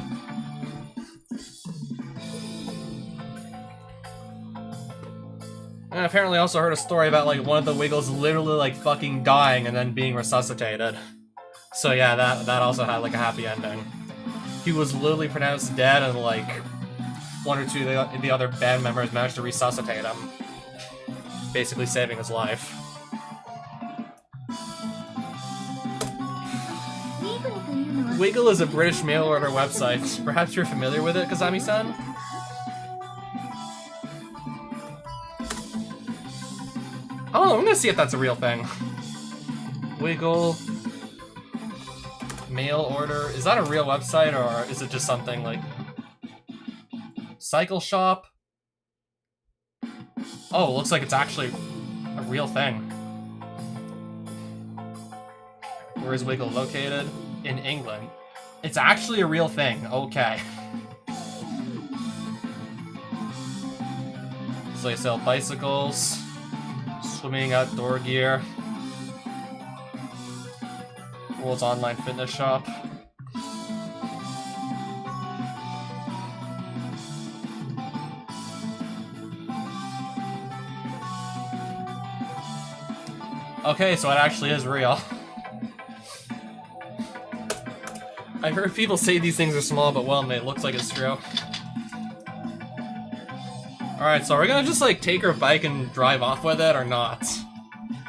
Speaker 1: And apparently I also heard a story about like one of the Wiggles literally like fucking dying and then being resuscitated. So yeah, that also had like a happy ending. He was literally pronounced dead and like 1 or 2 of the other band members managed to resuscitate him. Basically saving his life. Wiggle is a British mail order website. Perhaps you're familiar with it, Kazami-san? Oh, I'm gonna see if that's a real thing. Wiggle mail order. Is that a real website or is it just something like Cycle Shop? Oh, it looks like it's actually a real thing. Where is Wiggle located? In England. It's actually a real thing. Okay. So they sell bicycles, swimming outdoor gear, world's online fitness shop. Okay, so it actually is real. I've heard people say these things are small but well made. It looks like it's true. Alright, so we're gonna just like take her bike and drive off with it or not?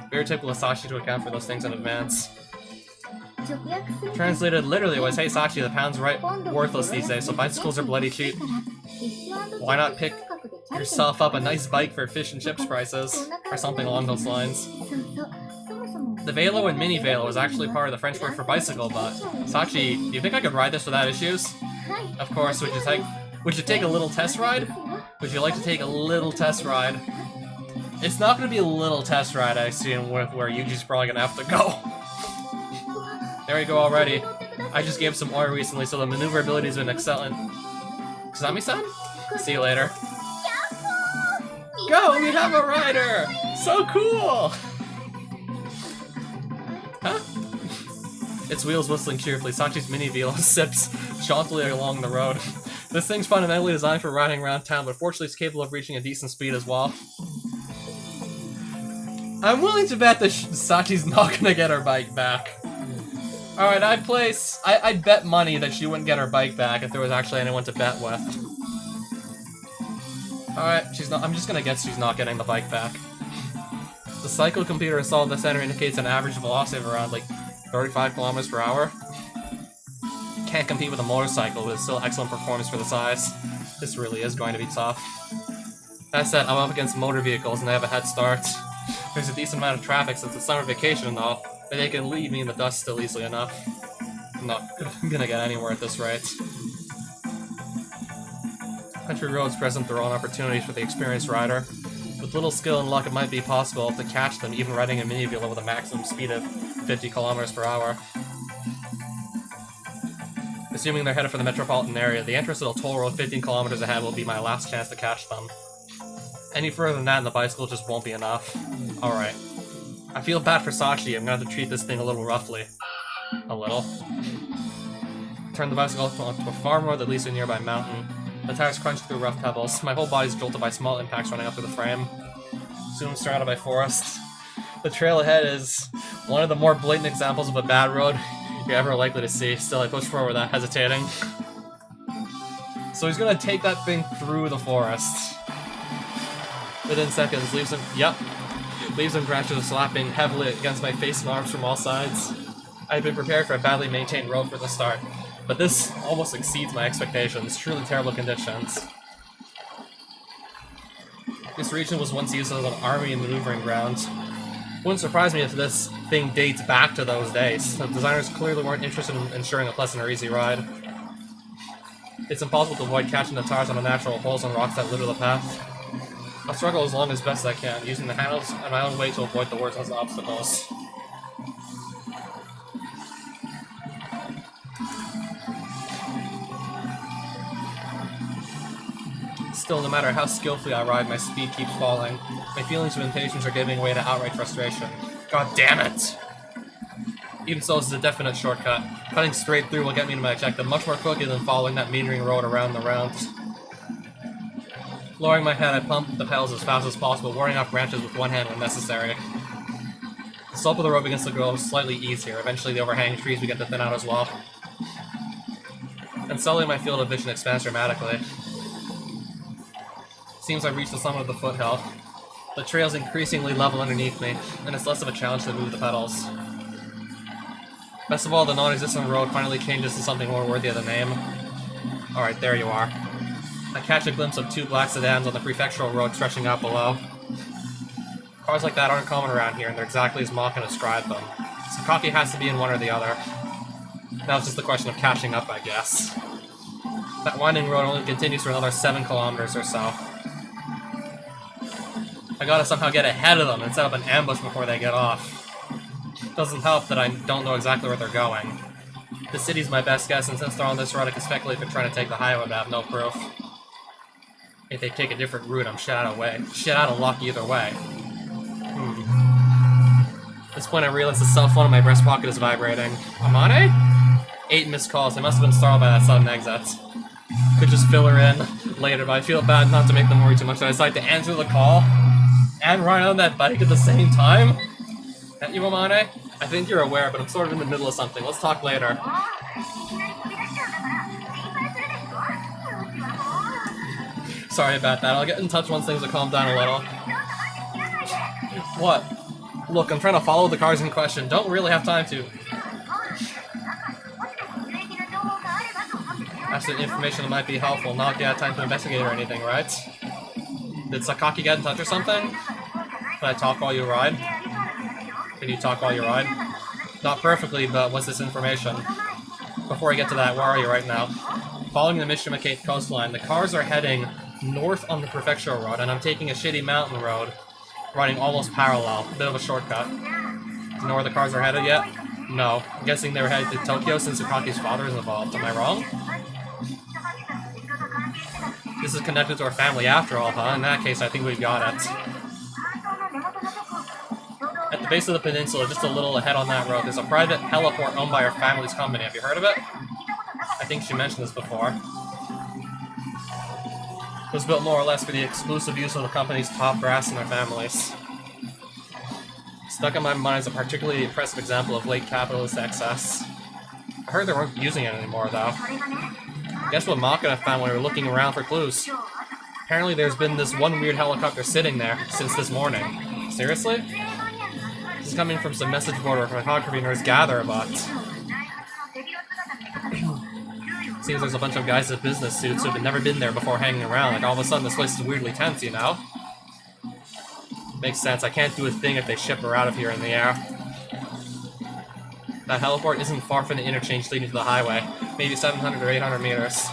Speaker 1: Very typical of Sachi to account for those things in advance. Translated literally was, hey Sachi, the pound's right worthless these days, so bicycles are bloody cheap. Why not pick yourself up a nice bike for fish and chips prices? Or something along those lines. The Velo and Mini Velo is actually part of the French word for bicycle, but Sachi, do you think I could ride this without issues? Of course, would you take a little test ride? Would you like to take a little test ride? It's not going to be a little test ride, I assume, where Yuji's probably going to have to go. There you go already. I just gave some oil recently, so the maneuverability has been excellent. Kazami-san? See you later. Go! We have a rider! So cool! Huh? Its wheels whistling cheerfully, Sachi's mini velo sips jauntily along the road. This thing's fundamentally designed for riding around town, but fortunately it's capable of reaching a decent speed as well. I'm willing to bet that Sachi's not gonna get her bike back. Alright, I'd bet money that she wouldn't get her bike back if there was actually anyone to bet with. Alright, I'm just gonna guess she's not getting the bike back. The cycle computer installed in the center indicates an average velocity of around like 35 kilometers per hour. Can't compete with a motorcycle, but it's still excellent performance for the size. This really is going to be tough. That said, I'm up against motor vehicles and they have a head start. There's a decent amount of traffic since it's summer vacation and all, but they can leave me in the dust still easily enough. I'm not gonna get anywhere at this rate. Country roads present their own opportunities for the experienced rider. With little skill and luck, it might be possible to catch them even riding a mini vehicle with a maximum speed of 50 kilometers per hour. Assuming they're headed for the metropolitan area, the entrance to the toll road 15 kilometers ahead will be my last chance to catch them. Any further than that and the bicycle just won't be enough. Alright. I feel bad for Sachi, I'm gonna have to treat this thing a little roughly. A little. Turn the bicycle onto a farm road that leads to a nearby mountain. The tires crunch through rough pebbles. My whole body's jolted by small impacts running up through the frame. Soon surrounded by forests. The trail ahead is one of the more blatant examples of a bad road you're ever likely to see. Still, I push forward without hesitating. So he's gonna take that thing through the forest. Within seconds, leaves and branches slapping heavily against my face and arms from all sides. I had been prepared for a badly maintained road for the start, but this almost exceeds my expectations. Truly terrible conditions. This region was once used as an army and maneuvering ground. Wouldn't surprise me if this thing dates back to those days. The designers clearly weren't interested in ensuring a pleasant or easy ride. It's impossible to avoid catching the tires on the natural holes and rocks that litter the path. I'll struggle as long as best I can, using the handles and my own weight to avoid the worst obstacles. Still, no matter how skillfully I ride, my speed keeps falling. My feelings of impatience are giving way to outright frustration. God damn it! Even so, this is a definite shortcut. Cutting straight through will get me to my objective much more quickly than following that meandering road around and around. Lowering my head, I pump the pedals as fast as possible, warding off branches with one hand when necessary. The slope of the road begins to grow slightly easier. Eventually, the overhanging trees begin to thin out as well. And slowly, my field of vision expands dramatically. Seems I've reached the summit of the foothill. The trail's increasingly level underneath me, and it's less of a challenge to move the pedals. Best of all, the non-existent road finally changes to something more worthy of the name. Alright, there you are. I catch a glimpse of two black sedans on the prefectural road stretching out below. Cars like that aren't common around here, and they're exactly as Ma can describe them. Sakaki has to be in one or the other. Now it's just a question of catching up, I guess. That winding road only continues for another 7 kilometers or so. I gotta somehow get ahead of them and set up an ambush before they get off. Doesn't help that I don't know exactly where they're going. The city's my best guess, and since they're on this road, I can speculate they're trying to take the highway, but I have no proof. If they take a different route, I'm shit out of luck either way. At this point, I realize the cell phone in my breast pocket is vibrating. Amane? 8 missed calls. They must have been startled by that sudden exit. Could just fill her in later, but I feel bad not to make them worry too much, so I decide to answer the call and ride on that bike at the same time. That you, Amane? I think you're aware, but I'm sort of in the middle of something. Let's talk later. Sorry about that. I'll get in touch once things have calmed down a little. What? Look, I'm trying to follow the cars in question. Don't really have time to. That's the information that might be helpful. Not yet time to investigate or anything, right? Did Sakaki get in touch or something? Can I talk while you ride? Can you talk while you ride? Not perfectly, but what's this information? Before I get to that, where are you right now? Following the Mishima-Kate coastline, the cars are heading north on the prefectural road, and I'm taking a shitty mountain road, running almost parallel. A bit of a shortcut. Do you know where the cars are headed yet? No. I'm guessing they were headed to Tokyo since Sakaki's father is involved. Am I wrong? This is connected to our family after all, huh? In that case, I think we've got it. At the base of the peninsula, just a little ahead on that road, there's a private heliport owned by our family's company. Have you heard of it? I think she mentioned this before. It was built more or less for the exclusive use of the company's top brass and their families. Stuck in my mind is a particularly impressive example of late capitalist excess. I heard they weren't using it anymore, though. Guess what Maka found when we were looking around for clues? Apparently there's been this one weird helicopter sitting there since this morning. Seriously? This is coming from some message board where photography nerds gather about. Seems there's a bunch of guys in business suits who've never been there before hanging around. Like all of a sudden this place is weirdly tense, you know? Makes sense. I can't do a thing if they ship her out of here in the air. That heliport isn't far from the interchange leading to the highway. Maybe 700 or 800 meters.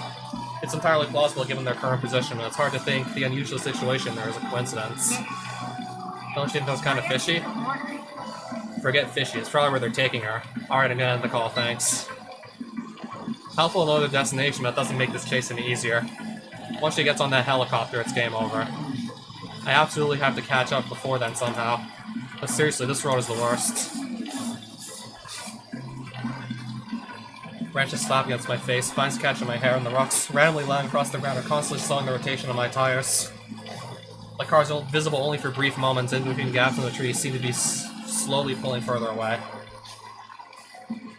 Speaker 1: It's entirely plausible given their current position, and it's hard to think the unusual situation there is a coincidence. Don't you think that was kind of fishy? Forget fishy, it's probably where they're taking her. Alright, I'm gonna end the call, thanks. Helpful to know their destination, but that doesn't make this chase any easier. Once she gets on that helicopter, it's game over. I absolutely have to catch up before then somehow. But seriously, this road is the worst. Branches slap against my face, vines catching my hair, and the rocks randomly lying across the ground are constantly slowing the rotation of my tires. The cars are visible only for brief moments, in between gaps in the trees seem to be slowly pulling further away.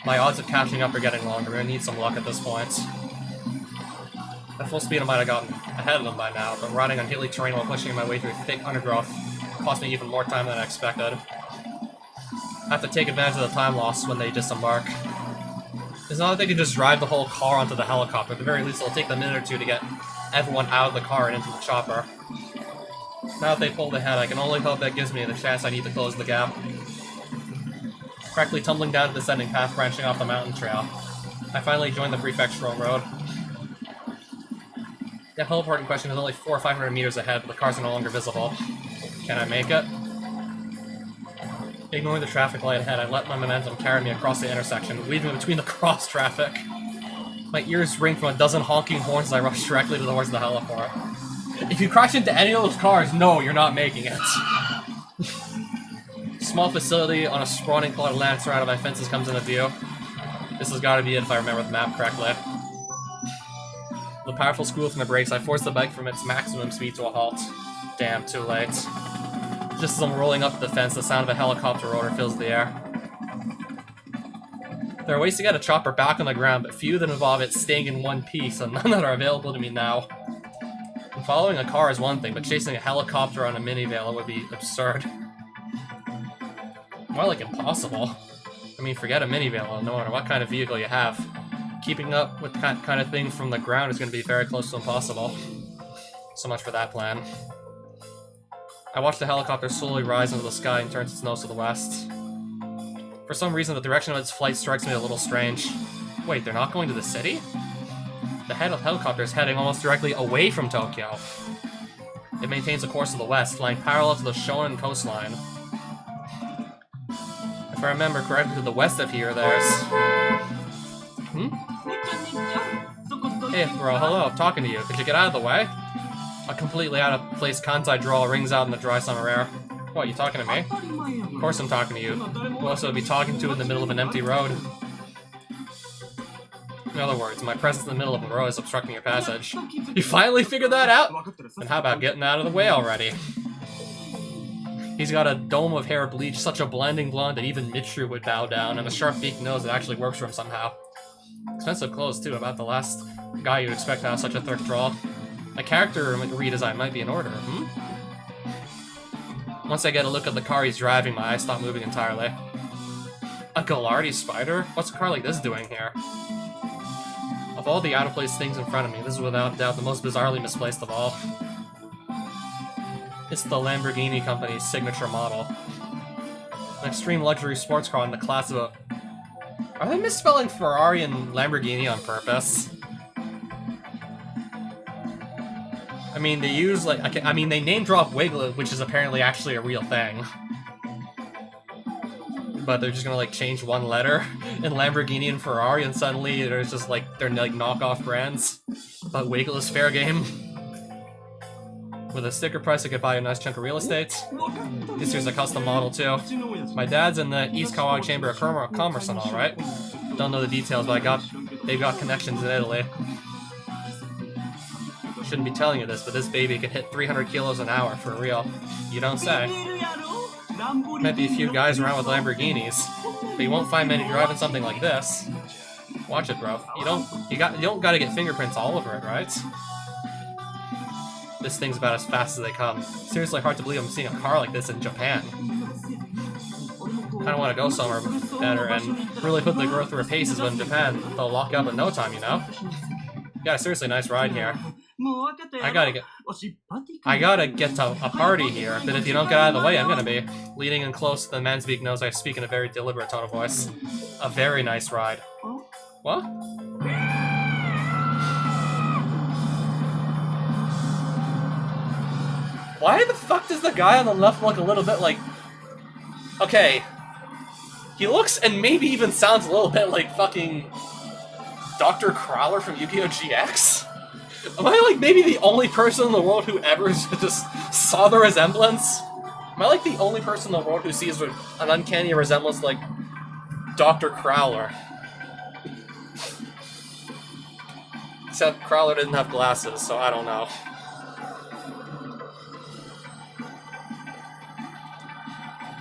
Speaker 1: My odds of catching up are getting longer, I need some luck at this point. At full speed I might have gotten ahead of them by now, but riding on hilly terrain while pushing my way through thick undergrowth cost me even more time than I expected. I have to take advantage of the time lost when they disembark. It's not that they can just drive the whole car onto the helicopter, at the very least it'll take them a minute or two to get everyone out of the car and into the chopper. Now that they pulled ahead, I can only hope that gives me the chance I need to close the gap. Correctly tumbling down a descending path branching off the mountain trail. I finally joined the prefectural road. The heliport in question is only 400 or 500 meters ahead, but the cars are no longer visible. Can I make it? Ignoring the traffic light ahead, I let my momentum carry me across the intersection, weaving between the cross traffic. My ears ring from a dozen honking horns as I rush directly towards the heliport. If you crash into any of those cars, no, you're not making it. Small facility on a sprawling plot of land surrounded by fences comes into view. This has got to be it if I remember the map correctly. With a powerful squeal from the brakes, I forced the bike from its maximum speed to a halt. Damn, too late. Just as I'm rolling up to the fence, the sound of a helicopter rotor fills the air. There are ways to get a chopper back on the ground, but few that involve it staying in one piece, and none that are available to me now. And following a car is one thing, but chasing a helicopter on a minivan would be absurd. More like impossible. I mean, forget a minivan, no matter what kind of vehicle you have. Keeping up with that kind of thing from the ground is going to be very close to impossible. So much for that plan. I watch the helicopter slowly rise into the sky and turns its nose to the west. For some reason, the direction of its flight strikes me a little strange. Wait, they're not going to the city? The helicopter is heading almost directly away from Tokyo. It maintains a course to the west, flying parallel to the Shonan coastline. If I remember correctly, to the west of here, there's... Hey, bro, hello, I'm talking to you. Could you get out of the way? A completely out-of-place Kansai drawl rings out in the dry summer air. What, you talking to me? Of course I'm talking to you. Who else would I be talking to in the middle of an empty road? In other words, my presence in the middle of a road is obstructing your passage. You finally figured that out? And how about getting out of the way already? He's got a dome of hair bleached, such a blinding blonde that even Mitsuru would bow down, and a sharp beaked nose that actually works for him somehow. Expensive clothes, too, about the last guy you'd expect to have such a thick drawl. A character redesign might be in order, Once I get a look at the car he's driving, my eyes stop moving entirely. A Gallardi spider? What's a car like this doing here? Of all the out-of-place things in front of me, this is without doubt the most bizarrely misplaced of all. It's the Lamborghini company's signature model. An extreme luxury sports car in the class of a... Are they misspelling Ferrari and Lamborghini on purpose? I mean, they use, like, they name-drop Wiglet, which is apparently actually a real thing. But they're just gonna, like, change one letter in Lamborghini and Ferrari, and suddenly there's just, like, they're, like, knockoff brands. But Wiglet is fair game. With a sticker price, I could buy a nice chunk of real estate. This here's a custom model, too. My dad's in the East Kawag Chamber of Commerce and all, right? Don't know the details, but they've got connections in Italy. Shouldn't be telling you this, but this baby can hit 300 kilos an hour, for real. You don't say. Might be a few guys around with Lamborghinis, but you won't find many driving something like this. Watch it, bro. You don't gotta get fingerprints all over it, right? This thing's about as fast as they come. Seriously hard to believe I'm seeing a car like this in Japan. Kinda wanna go somewhere better and really put the growth through her paces, but in Japan, they'll lock you up in no time, you know? Yeah, seriously nice ride here. I gotta get to a party here, but if you don't get out of the way, I'm gonna be. Leaning in close, the man speak knows I speak in a very deliberate tone of voice. A very nice ride. What? Why the fuck does the guy on the left look a little bit like... Okay. He looks and maybe even sounds a little bit like fucking... Dr. Crowler from Yu-Gi-Oh! GX? Am I like maybe the only person in the world who ever just saw the resemblance? Am I like the only person in the world who sees an uncanny resemblance like Dr. Crowler? Except Crowler didn't have glasses, so I don't know.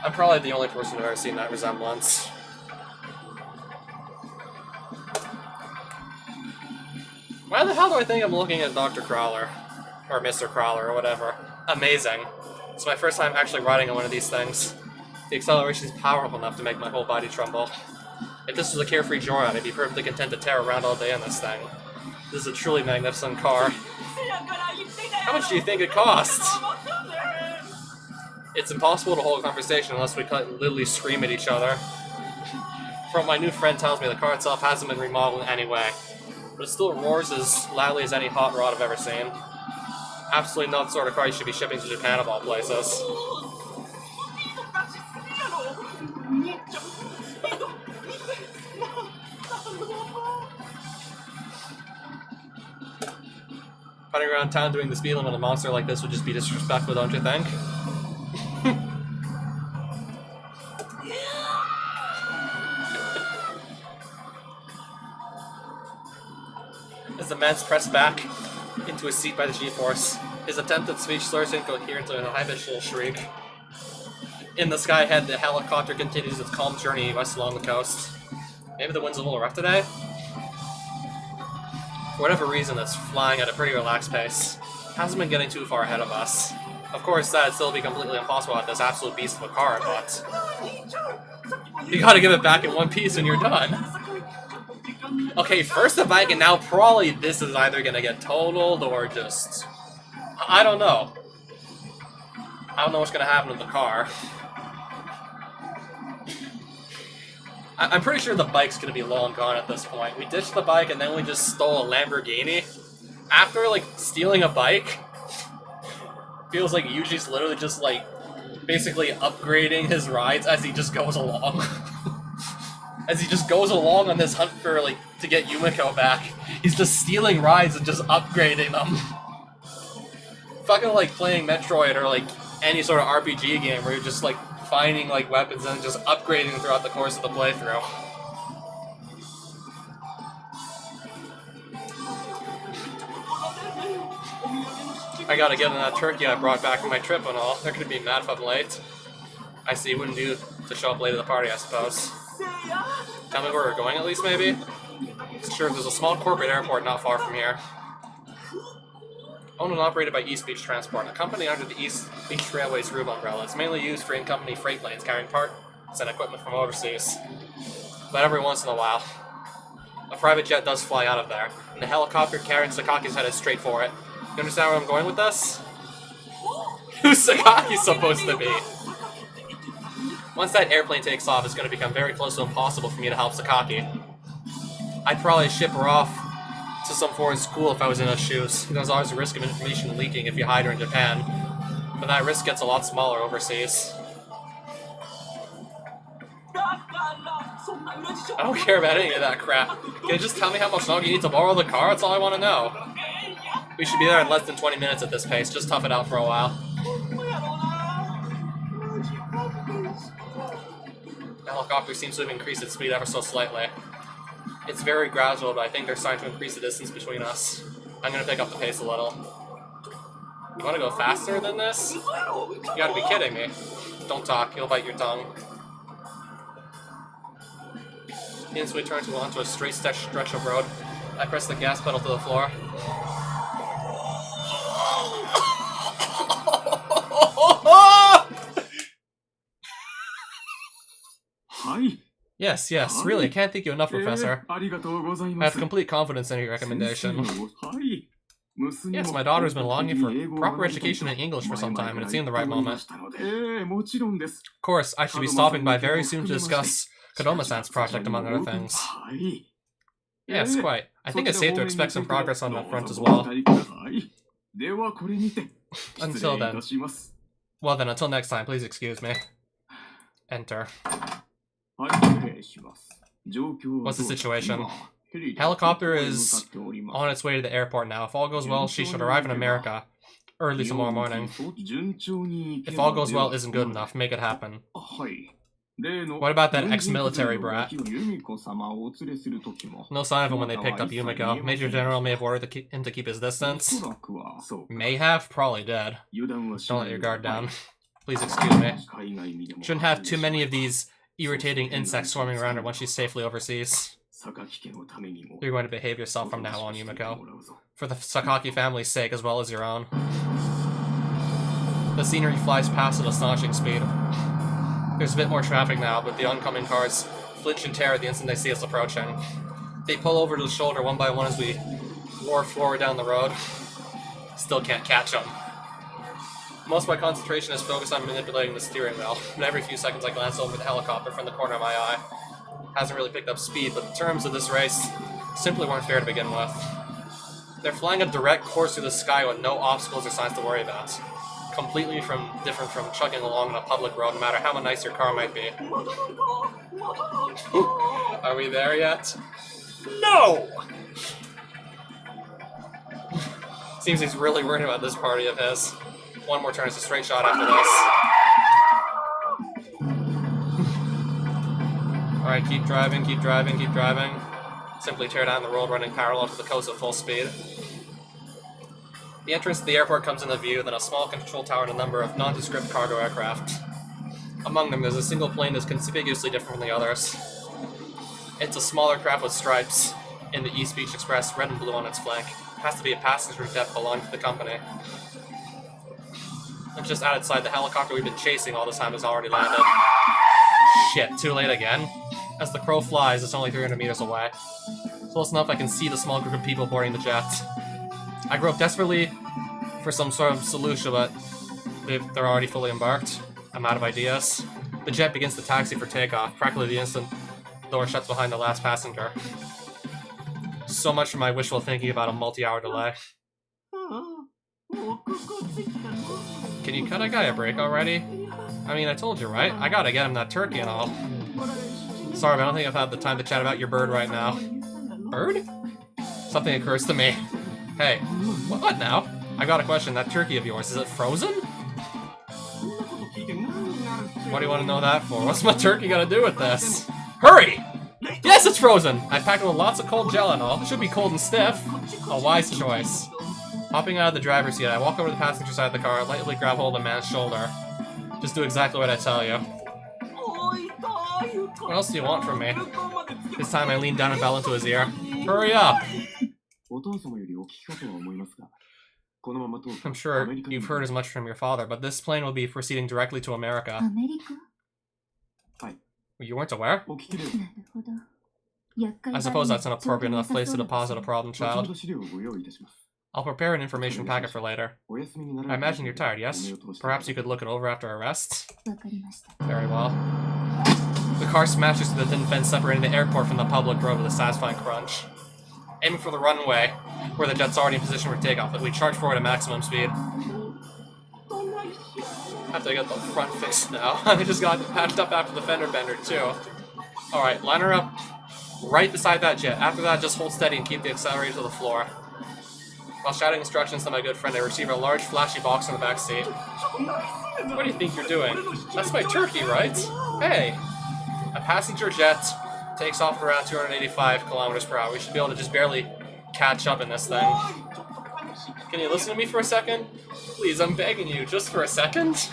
Speaker 1: I'm probably the only person who's ever seen that resemblance. Why the hell do I think I'm looking at Dr. Crowler? Or Mr. Crowler, or whatever. Amazing. It's my first time actually riding on one of these things. The acceleration is powerful enough to make my whole body tremble. If this was a carefree joyride, I'd be perfectly content to tear around all day in this thing. This is a truly magnificent car. How much do you think it costs? It's impossible to hold a conversation unless we literally scream at each other. From what my new friend tells me, the car itself hasn't been remodeled in any way, but it still roars as loudly as any hot rod I've ever seen. Absolutely not the sort of car you should be shipping to Japan of all places. Running around town doing the speed limit on a monster like this would just be disrespectful, don't you think? As the man's pressed back into his seat by the G-force, his attempted speech slurs incoherent in a high-pitched shriek. In the sky ahead, the helicopter continues its calm journey west along the coast. Maybe the wind's a little rough today? For whatever reason, it's flying at a pretty relaxed pace. It hasn't been getting too far ahead of us. Of course, that'd still be completely impossible at this absolute beast of a car, but... You gotta give it back in one piece and you're done. Okay, first the bike, and now probably this is either gonna get totaled or just... I don't know. I don't know what's gonna happen with the car. I'm pretty sure the bike's gonna be long gone at this point. We ditched the bike and then we just stole a Lamborghini. After, like, stealing a bike, feels like Yuji's literally just, like, basically upgrading his rides as he just goes along. As he just goes along on this hunt for, like, to get Yumiko back. He's just stealing rides and just upgrading them. Fucking like playing Metroid or, like, any sort of RPG game where you're just, like, finding, like, weapons and just upgrading them throughout the course of the playthrough. I gotta get in that turkey I brought back from my trip and all. They're gonna be mad if I'm late. I see, wouldn't do to show up late at the party, I suppose. Tell me where we're going at least, maybe? Sure, there's a small corporate airport not far from here. Owned and operated by East Beach Transport, a company under the East Beach Railway's roof umbrella. It's mainly used for in-company freight planes carrying parts and equipment from overseas. But every once in a while, a private jet does fly out of there, and the helicopter carrying Sakaki's headed straight for it. You understand where I'm going with this? Who's Sakaki supposed to be? Once that airplane takes off, it's going to become very close to impossible for me to help Sakaki. I'd probably ship her off to some foreign school if I was in her shoes. There's always a risk of information leaking if you hide her in Japan, but that risk gets a lot smaller overseas. I don't care about any of that crap. Can you just tell me how much longer you need to borrow the car? That's all I want to know. We should be there in less than 20 minutes at this pace. Just tough it out for a while. The helicopter seems to have increased its speed ever so slightly. It's very gradual, but I think they're starting to increase the distance between us. I'm gonna pick up the pace a little. You wanna go faster than this? You gotta be kidding me. Don't talk, you'll bite your tongue. Instantly turns onto a straight stretch of road. I press the gas pedal to the floor. Yes, yes, really, I can't thank you enough, Professor. I have complete confidence in your recommendation. Yes, my daughter's been longing for proper education in English for some time, and it seemed the right moment. Of course, I should be stopping by very soon to discuss Kodama-san's project, among other things. Yes, quite. I think it's safe to expect some progress on that front as well. Until then. Well then, until next time, please excuse me. Enter. What's the situation? Helicopter is on its way to the airport now. If all goes well, she should arrive in America early tomorrow morning. If all goes well isn't good enough, make it happen. What about that ex-military brat? No sign of him when they picked up Yumiko. Major General may have ordered him to keep his distance. May have? Probably dead. Don't let your guard down. Please excuse me. Shouldn't have too many of these irritating insects swarming around her once she's safely overseas. You're going to behave yourself from now on, Yumiko. For the Sakaki family's sake, as well as your own. The scenery flies past at astonishing speed. There's a bit more traffic now, but the oncoming cars flinch in terror the instant they see us approaching. They pull over to the shoulder one by one as we roar forward down the road. Still can't catch them. Most of my concentration is focused on manipulating the steering wheel, but every few seconds I glance over the helicopter from the corner of my eye. Hasn't really picked up speed, but the terms of this race simply weren't fair to begin with. They're flying a direct course through the sky with no obstacles or signs to worry about. Completely different from chugging along on a public road, no matter how nice your car might be. Are we there yet? No! Seems he's really worried about this party of his. One more turn is a straight shot after this. Alright, keep driving, keep driving, keep driving. Simply tear down the road running parallel to the coast at full speed. The entrance to the airport comes into view, then a small control tower and a number of nondescript cargo aircraft. Among them, there's a single plane that's conspicuously different from the others. It's a smaller craft with stripes in the East Beach Express, red and blue on its flank. It has to be a passenger jet belonging to the company. And just outside, the helicopter we've been chasing all this time has already landed. Shit, too late again? As the crow flies, it's only 300 meters away. Close enough I can see the small group of people boarding the jet. I grope desperately for some sort of solution, but they're already fully embarked. I'm out of ideas. The jet begins to taxi for takeoff, practically the instant the door shuts behind the last passenger. So much for my wishful thinking about a multi-hour delay. Can you cut a guy a break already? I mean, I told you, right? I gotta get him that turkey and all. Sorry, but I don't think I've had the time to chat about your bird right now. Bird? Something occurs to me. Hey, what now? I got a question. That turkey of yours, is it frozen? What do you want to know that for? What's my turkey gonna do with this? Hurry! Yes, it's frozen! I packed it with lots of cold gel and all. It should be cold and stiff. A wise choice. Hopping out of the driver's seat, I walk over to the passenger side of the car, lightly grab hold of the man's shoulder. Just do exactly what I tell you. What else do you want from me? This time I lean down and bell into his ear. Hurry up! I'm sure you've heard as much from your father, but this plane will be proceeding directly to America. You weren't aware? I suppose that's an appropriate enough place to deposit a problem child. I'll prepare an information packet for later. I imagine you're tired, yes? Perhaps you could look it over after arrest? Very well. The car smashes through the thin fence separating the airport from the public road with a satisfying crunch. Aiming for the runway, where the jet's already in position for takeoff, but we charge forward at maximum speed. Have to get the front fixed now. I just got patched up after the fender bender, too. Alright, line her up right beside that jet. After that, just hold steady and keep the accelerator to the floor. While shouting instructions to my good friend, I receive a large, flashy box in the back seat. What do you think you're doing? That's my turkey, right? Hey! A passenger jet takes off at around 285 kilometers per hour. We should be able to just barely catch up in this thing. Can you listen to me for a second? Please, I'm begging you, just for a second?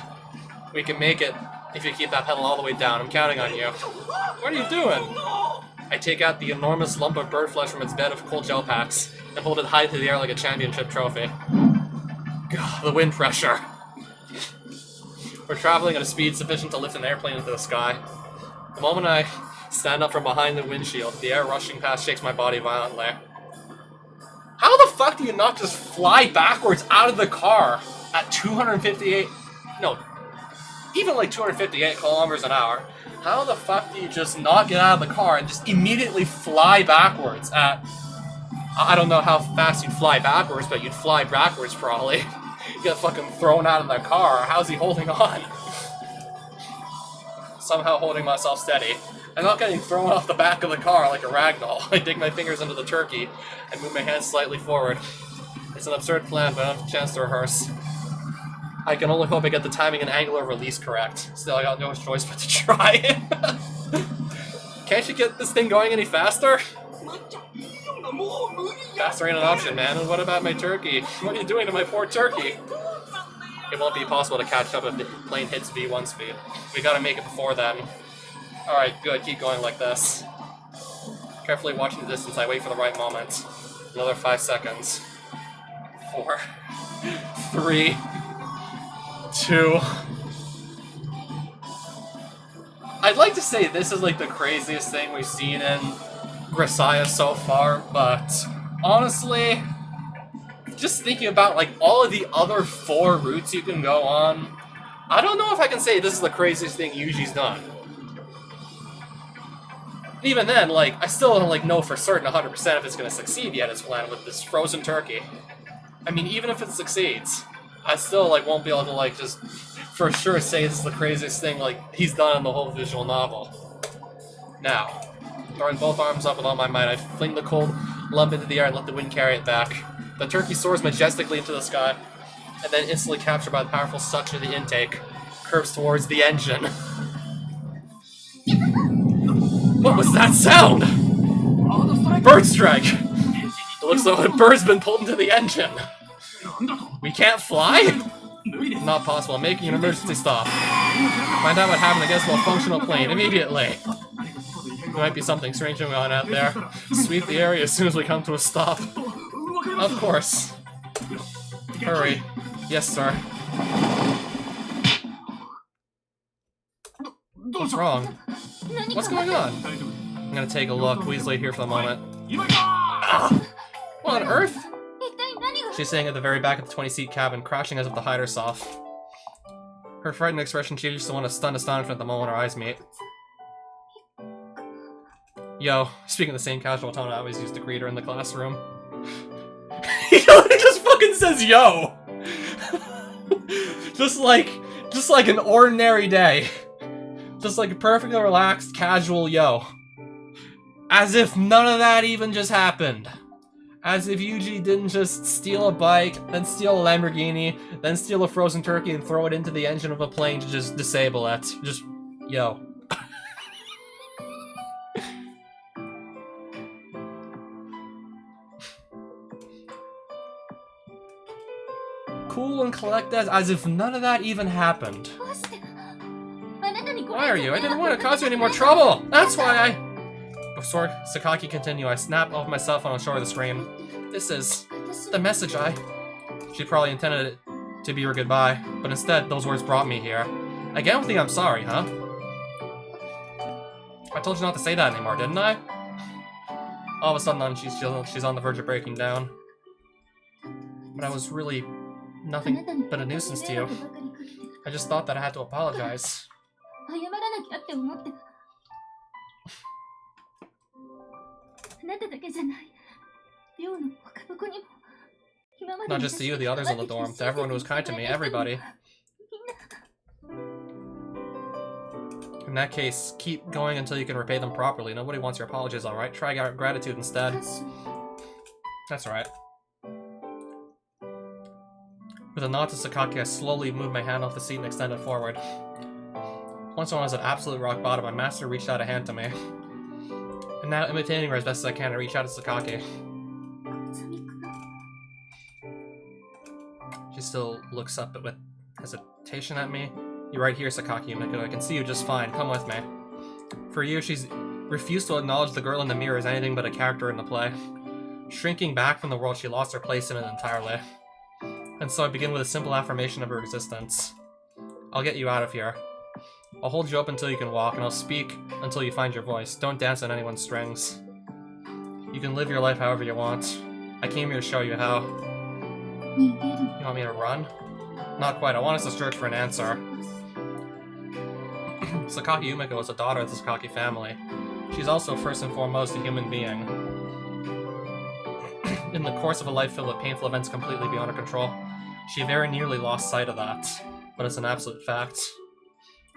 Speaker 1: We can make it if you keep that pedal all the way down. I'm counting on you. What are you doing? I take out the enormous lump of bird flesh from its bed of cold gel packs and hold it high to the air like a championship trophy. God, the wind pressure. We're traveling at a speed sufficient to lift an airplane into the sky. The moment I stand up from behind the windshield, the air rushing past shakes my body violently. How the fuck do you not just fly backwards out of the car at 258... No, even like 258 kilometers an hour? How the fuck do you just not get out of the car and just immediately fly backwards at... I don't know how fast you'd fly backwards, but you'd fly backwards probably. You get fucking thrown out of the car. How's he holding on? Somehow holding myself steady. I'm not getting thrown off the back of the car like a ragdoll. I dig my fingers into the turkey and move my hands slightly forward. It's an absurd plan, but I don't have a chance to rehearse. I can only hope I get the timing and angle of release correct. Still, I got no choice but to try. Can't you get this thing going any faster? Faster ain't an option, man. And what about my turkey? What are you doing to my poor turkey? It won't be possible to catch up if the plane hits V1 speed. We gotta make it before then. Alright, good. Keep going like this. Carefully watching the distance, I wait for the right moment. Another 5 seconds. 4, 3, 2... I'd like to say this is like the craziest thing we've seen in Grisaia so far, but honestly, just thinking about like all of the other 4 routes you can go on, I don't know if I can say this is the craziest thing Yuji's done. Even then, like, I still don't like know for certain 100% if it's going to succeed yet, his plan with this frozen turkey. I mean, even if it succeeds, I still like won't be able to like just for sure say this is the craziest thing like he's done in the whole visual novel. Now, throwing both arms up with all my might, I fling the cold lump into the air and let the wind carry it back. The turkey soars majestically into the sky, and then instantly captured by the powerful suction of the intake, curves towards the engine. What was that sound? Bird strike! It looks like a bird's been pulled into the engine. We can't fly? Not possible. Making an emergency stop. Find out what happened to get to a functional plane immediately. There might be something strange going on out there. Sweep the area as soon as we come to a stop. Of course. Hurry. Yes, sir. What's wrong? What's going on? I'm gonna take a look. Please wait here for the moment. Ah! What on earth? She's sitting at the very back of the 20-seat cabin, crouching as if to hide herself. Her frightened expression changes to one of stunned astonishment the moment our eyes meet. Yo, speaking the same casual tone I always used to greet her in the classroom. He just fucking says yo! just like an ordinary day. Just like a perfectly relaxed, casual yo. As if none of that even just happened. As if Yuji didn't just steal a bike, then steal a Lamborghini, then steal a frozen turkey and throw it into the engine of a plane to just disable it. Just, yo. Cool and collected as if none of that even happened. Why are you? I didn't want to cause you any more trouble! That's why I... Before Sakaki continue, I snap off my cell phone and show her the screen. This is the message She probably intended it to be her goodbye, but instead, those words brought me here. Again with the I'm sorry, huh? I told you not to say that anymore, didn't I? All of a sudden, she's on the verge of breaking down. But I was really nothing but a nuisance to you. I just thought that I had to apologize. Not just to you, the others in the dorm, to everyone who was kind to me, everybody. In that case, keep going until you can repay them properly. Nobody wants your apologies, alright? Try gratitude instead. That's right. With a nod to Sakaki, I slowly moved my hand off the seat and extended forward. Once when I was at absolute rock bottom, my master reached out a hand to me. And now, imitating her as best as I can, I reach out to Sakaki. She still looks up with hesitation at me. You're right here, Sakaki Yumiko. I can see you just fine. Come with me. For years, she's refused to acknowledge the girl in the mirror as anything but a character in the play. Shrinking back from the world, she lost her place in it entirely. And so I begin with a simple affirmation of her existence. I'll get you out of here. I'll hold you up until you can walk, and I'll speak until you find your voice. Don't dance on anyone's strings. You can live your life however you want. I came here to show you how. You want me to run? Not quite. I want us to search for an answer. Sakaki Yumiko is a daughter of the Sakaki family. She's also first and foremost a human being. In the course of a life filled with painful events completely beyond her control, she very nearly lost sight of that, but it's an absolute fact.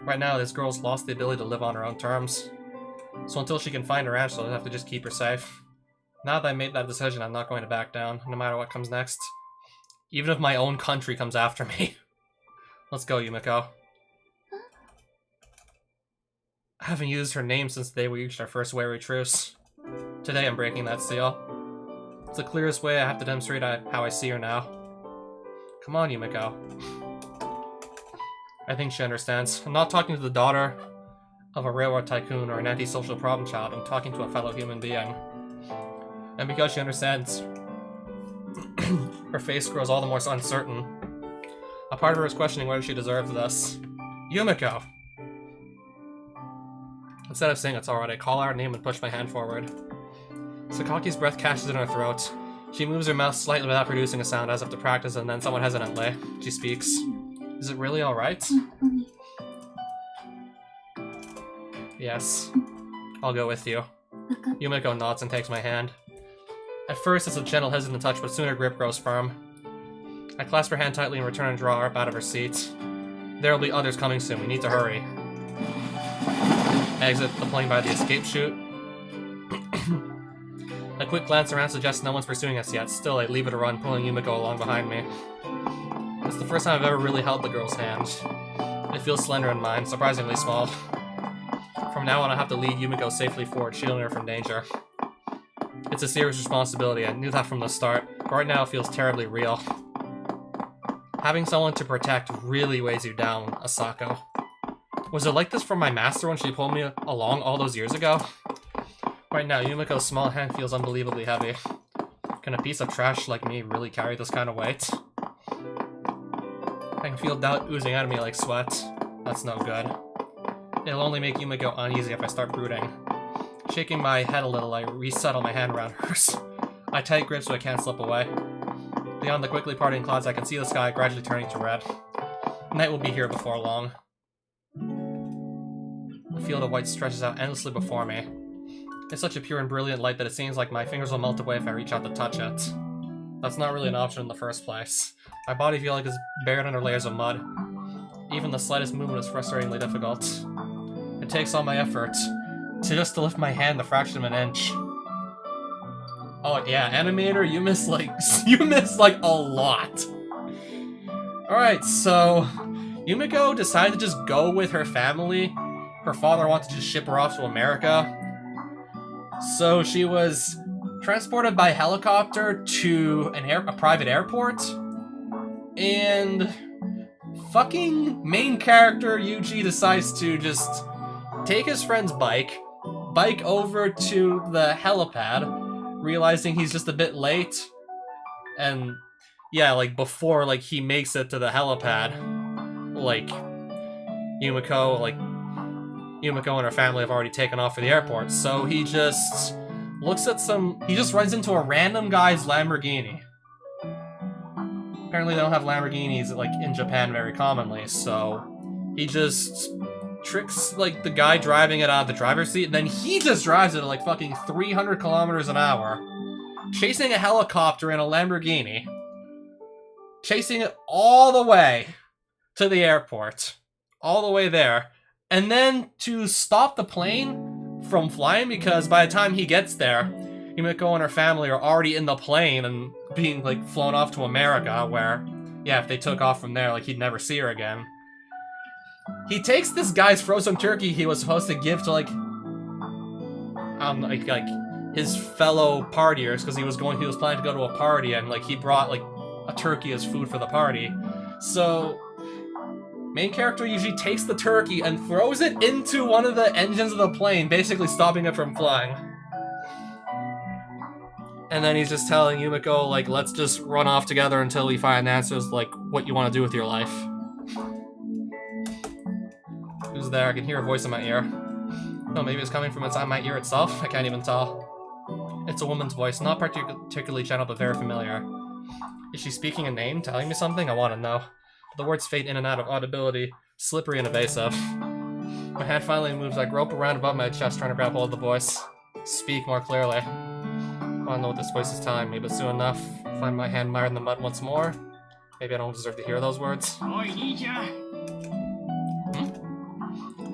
Speaker 1: Right now, this girl's lost the ability to live on her own terms. So until she can find her answer, I'll have to just keep her safe. Now that I made that decision, I'm not going to back down, no matter what comes next. Even if my own country comes after me. Let's go, Yumiko. I haven't used her name since the day we reached our first wary truce. Today I'm breaking that seal. It's the clearest way I have to demonstrate how I see her now. Come on, Yumiko. I think she understands. I'm not talking to the daughter of a railroad tycoon or an antisocial problem child. I'm talking to a fellow human being. And because she understands, her face grows all the more uncertain. A part of her is questioning whether she deserves this. Yumiko! Instead of saying it's alright, I call out her name and push my hand forward. Sakaki's breath catches in her throat. She moves her mouth slightly without producing a sound, as if to practice, and then somewhat hesitantly, she speaks. Is it really alright? Yes. I'll go with you. Yumiko nods and takes my hand. At first, it's a gentle, hesitant touch, but soon her grip grows firm. I clasp her hand tightly and return and draw her up out of her seat. There will be others coming soon. We need to hurry. Exit the plane by the escape chute. A quick glance around suggests no one's pursuing us yet. Still, I leave it to run, pulling Yumiko along behind me. It's the first time I've ever really held the girl's hand. It feels slender in mine, surprisingly small. From now on, I have to lead Yumiko safely forward, shielding her from danger. It's a serious responsibility. I knew that from the start, but right now it feels terribly real. Having someone to protect really weighs you down, Asako. Was it like this for my master when she pulled me along all those years ago? Right now, Yumiko's small hand feels unbelievably heavy. Can a piece of trash like me really carry this kind of weight? I can feel doubt oozing out of me like sweat. That's no good. It'll only make Yumiko uneasy if I start brooding. Shaking my head a little, I resettle my hand around hers. I tight grip so I can't slip away. Beyond the quickly parting clouds, I can see the sky gradually turning to red. Night will be here before long. The field of white stretches out endlessly before me. It's such a pure and brilliant light that it seems like my fingers will melt away if I reach out to touch it. That's not really an option in the first place. My body feels like it's buried under layers of mud. Even the slightest movement is frustratingly difficult. It takes all my effort to lift my hand the fraction of an inch. Oh yeah, animator, you miss like a lot. Alright, so Yumiko decided to just go with her family. Her father wanted to just ship her off to America. So she was transported by helicopter to a private airport. And fucking main character Yuji decides to just take his friend's bike over to the helipad, realizing he's just a bit late. And yeah, like before like he makes it to the helipad, like Yumiko and her family have already taken off for the airport. So he just he just runs into a random guy's Lamborghini. Apparently they don't have Lamborghinis like in Japan very commonly, so he just tricks like the guy driving it out of the driver's seat, and then he just drives it at like fucking 300 kilometers an hour, chasing a helicopter in a Lamborghini, chasing it all the way to the airport, all the way there, and then to stop the plane from flying because by the time he gets there, Yumiko and her family are already in the plane and being like flown off to America, where, yeah, if they took off from there, like he'd never see her again. He takes this guy's frozen turkey he was supposed to give to like his fellow partiers, because he was planning to go to a party, and like he brought like a turkey as food for the party. So main character usually takes the turkey and throws it into one of the engines of the plane, basically stopping it from flying. And then he's just telling Yumiko, like, let's just run off together until we find answers, like, what you want to do with your life. was there. I can hear a voice in my ear. No, maybe it's coming from inside my ear itself? I can't even tell. It's a woman's voice, not particularly gentle, but very familiar. Is she speaking a name, telling me something? I want to know. The words fade in and out of audibility, slippery and evasive. My hand finally moves. I grope around above my chest, trying to grab hold of the voice. Speak more clearly. I want to know what this voice is telling me, but soon enough, find my hand mired in the mud once more. Maybe I don't deserve to hear those words.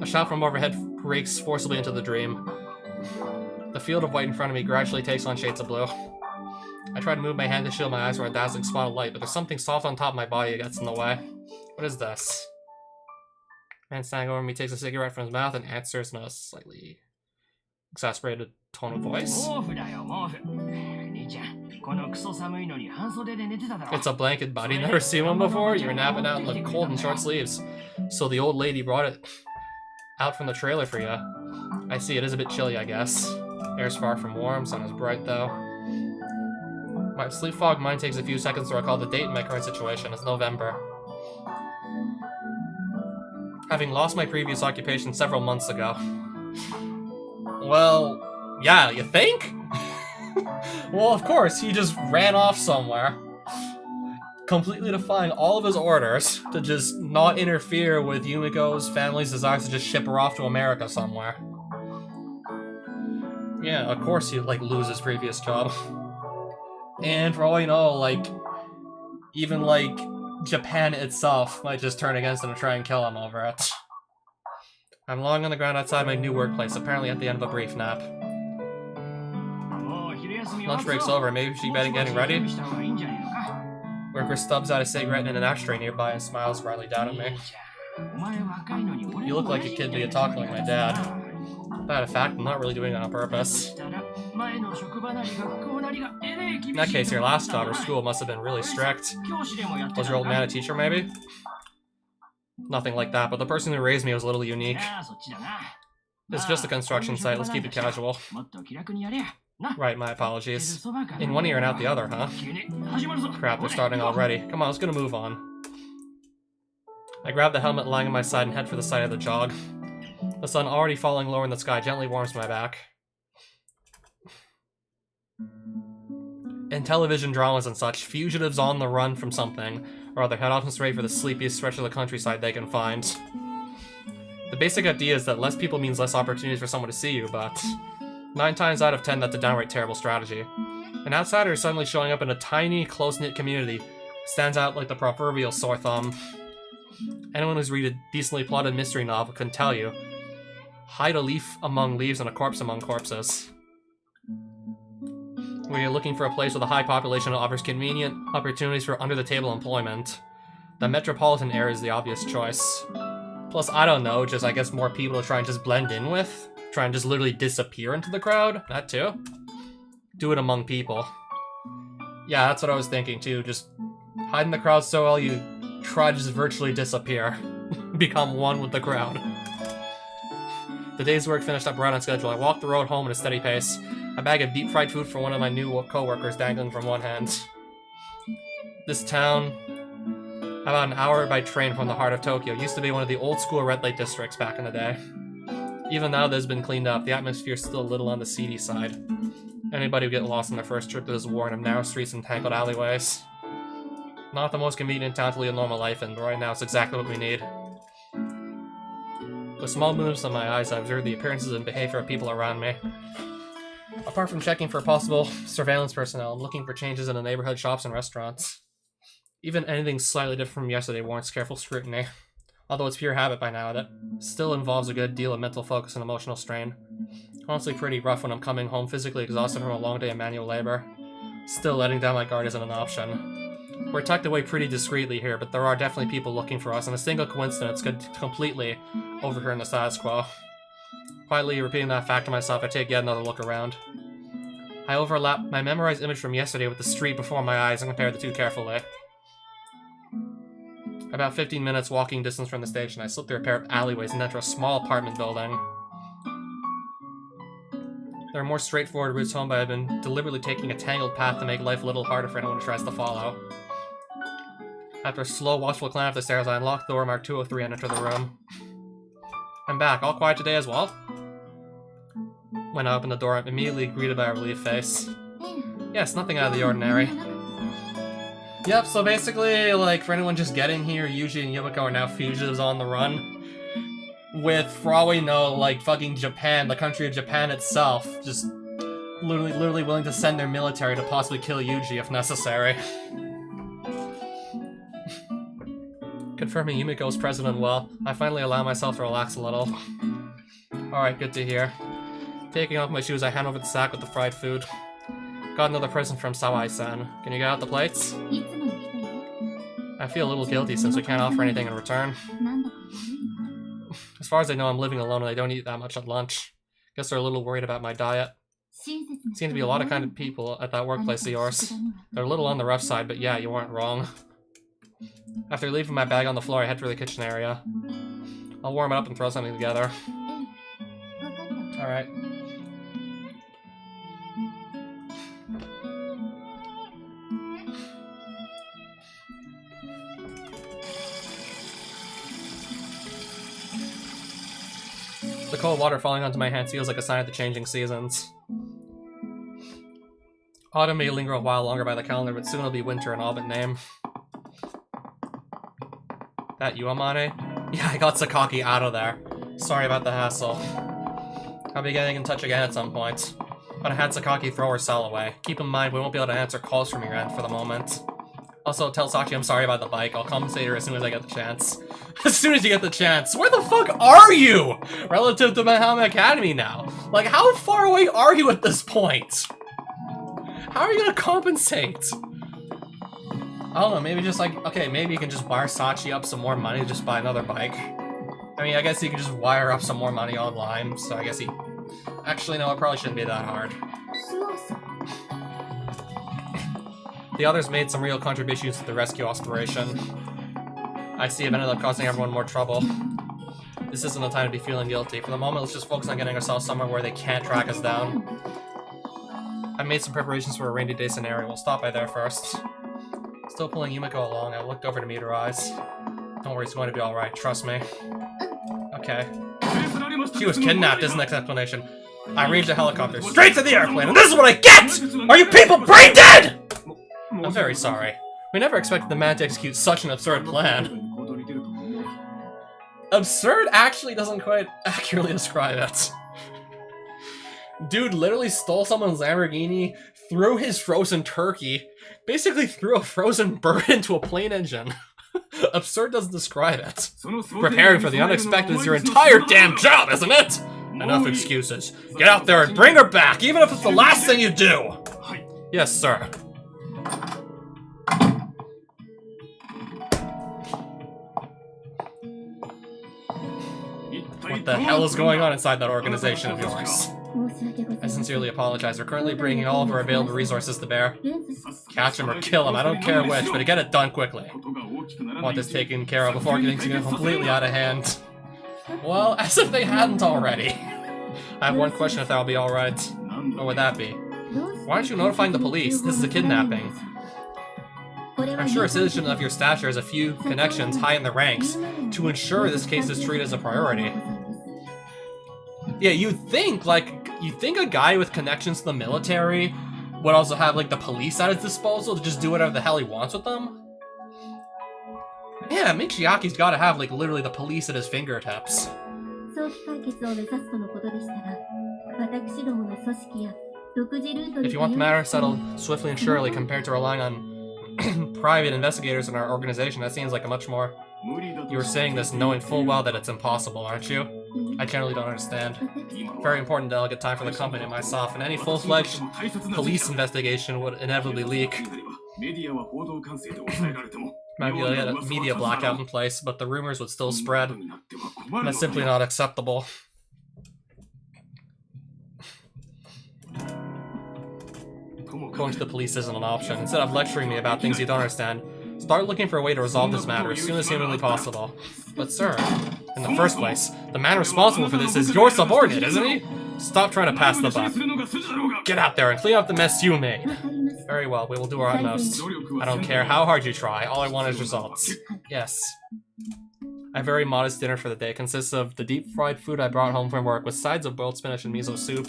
Speaker 1: A shout from overhead breaks forcibly into the dream. The field of white in front of me gradually takes on shades of blue. I try to move my hand to shield my eyes from a dazzling spot of light, but there's something soft on top of my body that gets in the way. What is this? Man standing over me takes a cigarette from his mouth and answers in a slightly exasperated tone of voice. It's a blanket, buddy. Never seen one before? You were napping out in the cold in short sleeves. So the old lady brought it out from the trailer for you. I see, it is a bit chilly, I guess. Air's far from warm, sun is bright though. My sleep fog mind takes a few seconds to recall the date in my current situation. It's November. Having lost my previous occupation several months ago. Well, yeah, you think? Well, of course, he just ran off somewhere. Completely defying all of his orders to just not interfere with Yumiko's family's desires to just ship her off to America somewhere. Yeah, of course he'd, like, lose his previous job. And for all you know, like, even, like, Japan itself might just turn against him and try and kill him over it. I'm lying on the ground outside my new workplace, apparently at the end of a brief nap. Lunch break's over, maybe we should be getting ready? Worker stubs out a cigarette in an ashtray nearby and smiles wryly down at me. You look like a kid, but you talk like my dad. Matter of fact, I'm not really doing it on purpose. In that case, your last job or school must have been really strict. Was your old man a teacher, maybe? Nothing like that, but the person who raised me was a little unique. It's just a construction site, let's keep it casual. Right, my apologies. In one ear and out the other, huh? Crap, they're starting already. Come on, let's get a move on. I grab the helmet lying on my side and head for the side of the jog. The sun already falling lower in the sky gently warms my back. In television dramas and such, fugitives on the run from something, or other head off and straight for the sleepiest stretch of the countryside they can find. The basic idea is that less people means less opportunities for someone to see you, but 9 times out of 10 that's a downright terrible strategy. An outsider suddenly showing up in a tiny, close-knit community stands out like the proverbial sore thumb. Anyone who's read a decently plotted mystery novel can tell you. Hide a leaf among leaves and a corpse among corpses. When you're looking for a place with a high population that offers convenient opportunities for under-the-table employment, the metropolitan area is the obvious choice. Plus, I don't know, just I guess more people to try and just blend in with. Try and just literally disappear into the crowd. That too. Do it among people. Yeah, that's what I was thinking too. Just hide in the crowd so well you try to just virtually disappear. Become one with the crowd. The day's work finished up right on schedule. I walked the road home at a steady pace. A bag of deep-fried food for one of my new co-workers dangling from one hand. This town, about an hour by train from the heart of Tokyo, used to be one of the old-school red light districts back in the day. Even now that it's been cleaned up, the atmosphere's still a little on the seedy side. Anybody would get lost on their first trip to this warren of narrow streets and tangled alleyways. Not the most convenient town to lead a normal life in, but right now it's exactly what we need. With small movements of my eyes, I observe the appearances and behavior of people around me. Apart from checking for possible surveillance personnel, I'm looking for changes in the neighborhood shops and restaurants. Even anything slightly different from yesterday warrants careful scrutiny. Although it's pure habit by now, that still involves a good deal of mental focus and emotional strain. Honestly pretty rough when I'm coming home physically exhausted from a long day of manual labor. Still, letting down my guard isn't an option. We're tucked away pretty discreetly here, but there are definitely people looking for us, and a single coincidence could completely overturn the status quo. Quietly repeating that fact to myself, I take yet another look around. I overlap my memorized image from yesterday with the street before my eyes and compare the two carefully. About 15 minutes walking distance from the station, I slip through a pair of alleyways and enter a small apartment building. There are more straightforward routes home, but I've been deliberately taking a tangled path to make life a little harder for anyone who tries to follow. After a slow, watchful climb up the stairs, I unlock the door marked 203 and enter the room. I'm back. All quiet today as well? When I opened the door, I'm immediately greeted by a relieved face. Yes, nothing out of the ordinary. Yep, so basically, like, for anyone just getting here, Yuji and Yumiko are now fugitives on the run. With, for all we know, like, fucking Japan, the country of Japan itself, just literally willing to send their military to possibly kill Yuji if necessary. Confirming Yumiko's present and well, I finally allow myself to relax a little. Alright, good to hear. Taking off my shoes, I hand over the sack with the fried food. Got another present from Sawai-san. Can you get out the plates? I feel a little guilty since we can't offer anything in return. As far as I know, I'm living alone and I don't eat that much at lunch. Guess they're a little worried about my diet. Seem to be a lot of kind of people at that workplace of yours. They're a little on the rough side, but yeah, you weren't wrong. After leaving my bag on the floor, I head for the kitchen area. I'll warm it up and throw something together. Alright. The cold water falling onto my hands feels like a sign of the changing seasons. Autumn may linger a while longer by the calendar, but soon it'll be winter in all but name. That you, Amane? Yeah, I got Sakaki out of there. Sorry about the hassle. I'll be getting in touch again at some point. But I had Sakaki throw her cell away. Keep in mind, we won't be able to answer calls from your end for the moment. Also, tell Sachi I'm sorry about the bike. I'll compensate her as soon as I get the chance. As soon as you get the chance. Where the fuck are you? Relative to Mahama Academy now. Like, how far away are you at this point? How are you gonna compensate? I don't know, maybe just like, okay, maybe you can just wire Sachi up some more money to just buy another bike. I mean, I guess you can just wire up some more money online, so I guess he... Actually, no, it probably shouldn't be that hard. The others made some real contributions to the rescue operation. I see it ended up causing everyone more trouble. This isn't the time to be feeling guilty. For the moment, let's just focus on getting ourselves somewhere where they can't track us down. I've made some preparations for a rainy day scenario. We'll stop by there first. Still pulling Yumiko along, I looked over to meet her eyes. Don't worry, it's going to be alright, trust me. Okay. She was kidnapped is the next explanation. I arranged a helicopter straight to the airplane, and this is what I get! Are you people brain dead?! I'm very sorry. We never expected the man to execute such an absurd plan. Absurd actually doesn't quite accurately describe it. Dude literally stole someone's Lamborghini, threw his frozen turkey, basically threw a frozen bird into a plane engine. Absurd doesn't describe it. Preparing for the unexpected is your entire damn job, isn't it? Enough excuses. Get out there and bring her back, even if it's the last thing you do! Yes, sir. What the hell is going on inside that organization of yours? I sincerely apologize. We're currently bringing all of our available resources to bear. Catch him or kill him, I don't care which, but get it done quickly. I want this taken care of before getting completely out of hand. Well, as if they hadn't already. I have one question if that'll be alright. What would that be? Why aren't you notifying the police? This is a kidnapping. I'm sure a citizen of your stature has a few connections high in the ranks to ensure this case is treated as a priority. Yeah, you'd think a guy with connections to the military would also have, like, the police at his disposal to just do whatever the hell he wants with them? Yeah, Michiaki's gotta have, like, literally the police at his fingertips. If you want the matter settled swiftly and surely compared to relying on private investigators in our organization, that seems like a much more... You were saying this knowing full well that it's impossible, aren't you? I generally don't understand. Very important delicate time for the company and myself, and any full-fledged police investigation would inevitably leak. Might be like a media blackout in place, but the rumors would still spread. That's simply not acceptable. Going to the police isn't an option. Instead of lecturing me about things you don't understand, start looking for a way to resolve this matter as soon as humanly possible. But sir, in the first place, the man responsible for this is your subordinate, isn't he? Stop trying to pass the buck. Get out there and clean up the mess you made. Very well, we will do our utmost. I don't care how hard you try, all I want is results. Yes. A very modest dinner for the day consists of the deep-fried food I brought home from work with sides of boiled spinach and miso soup.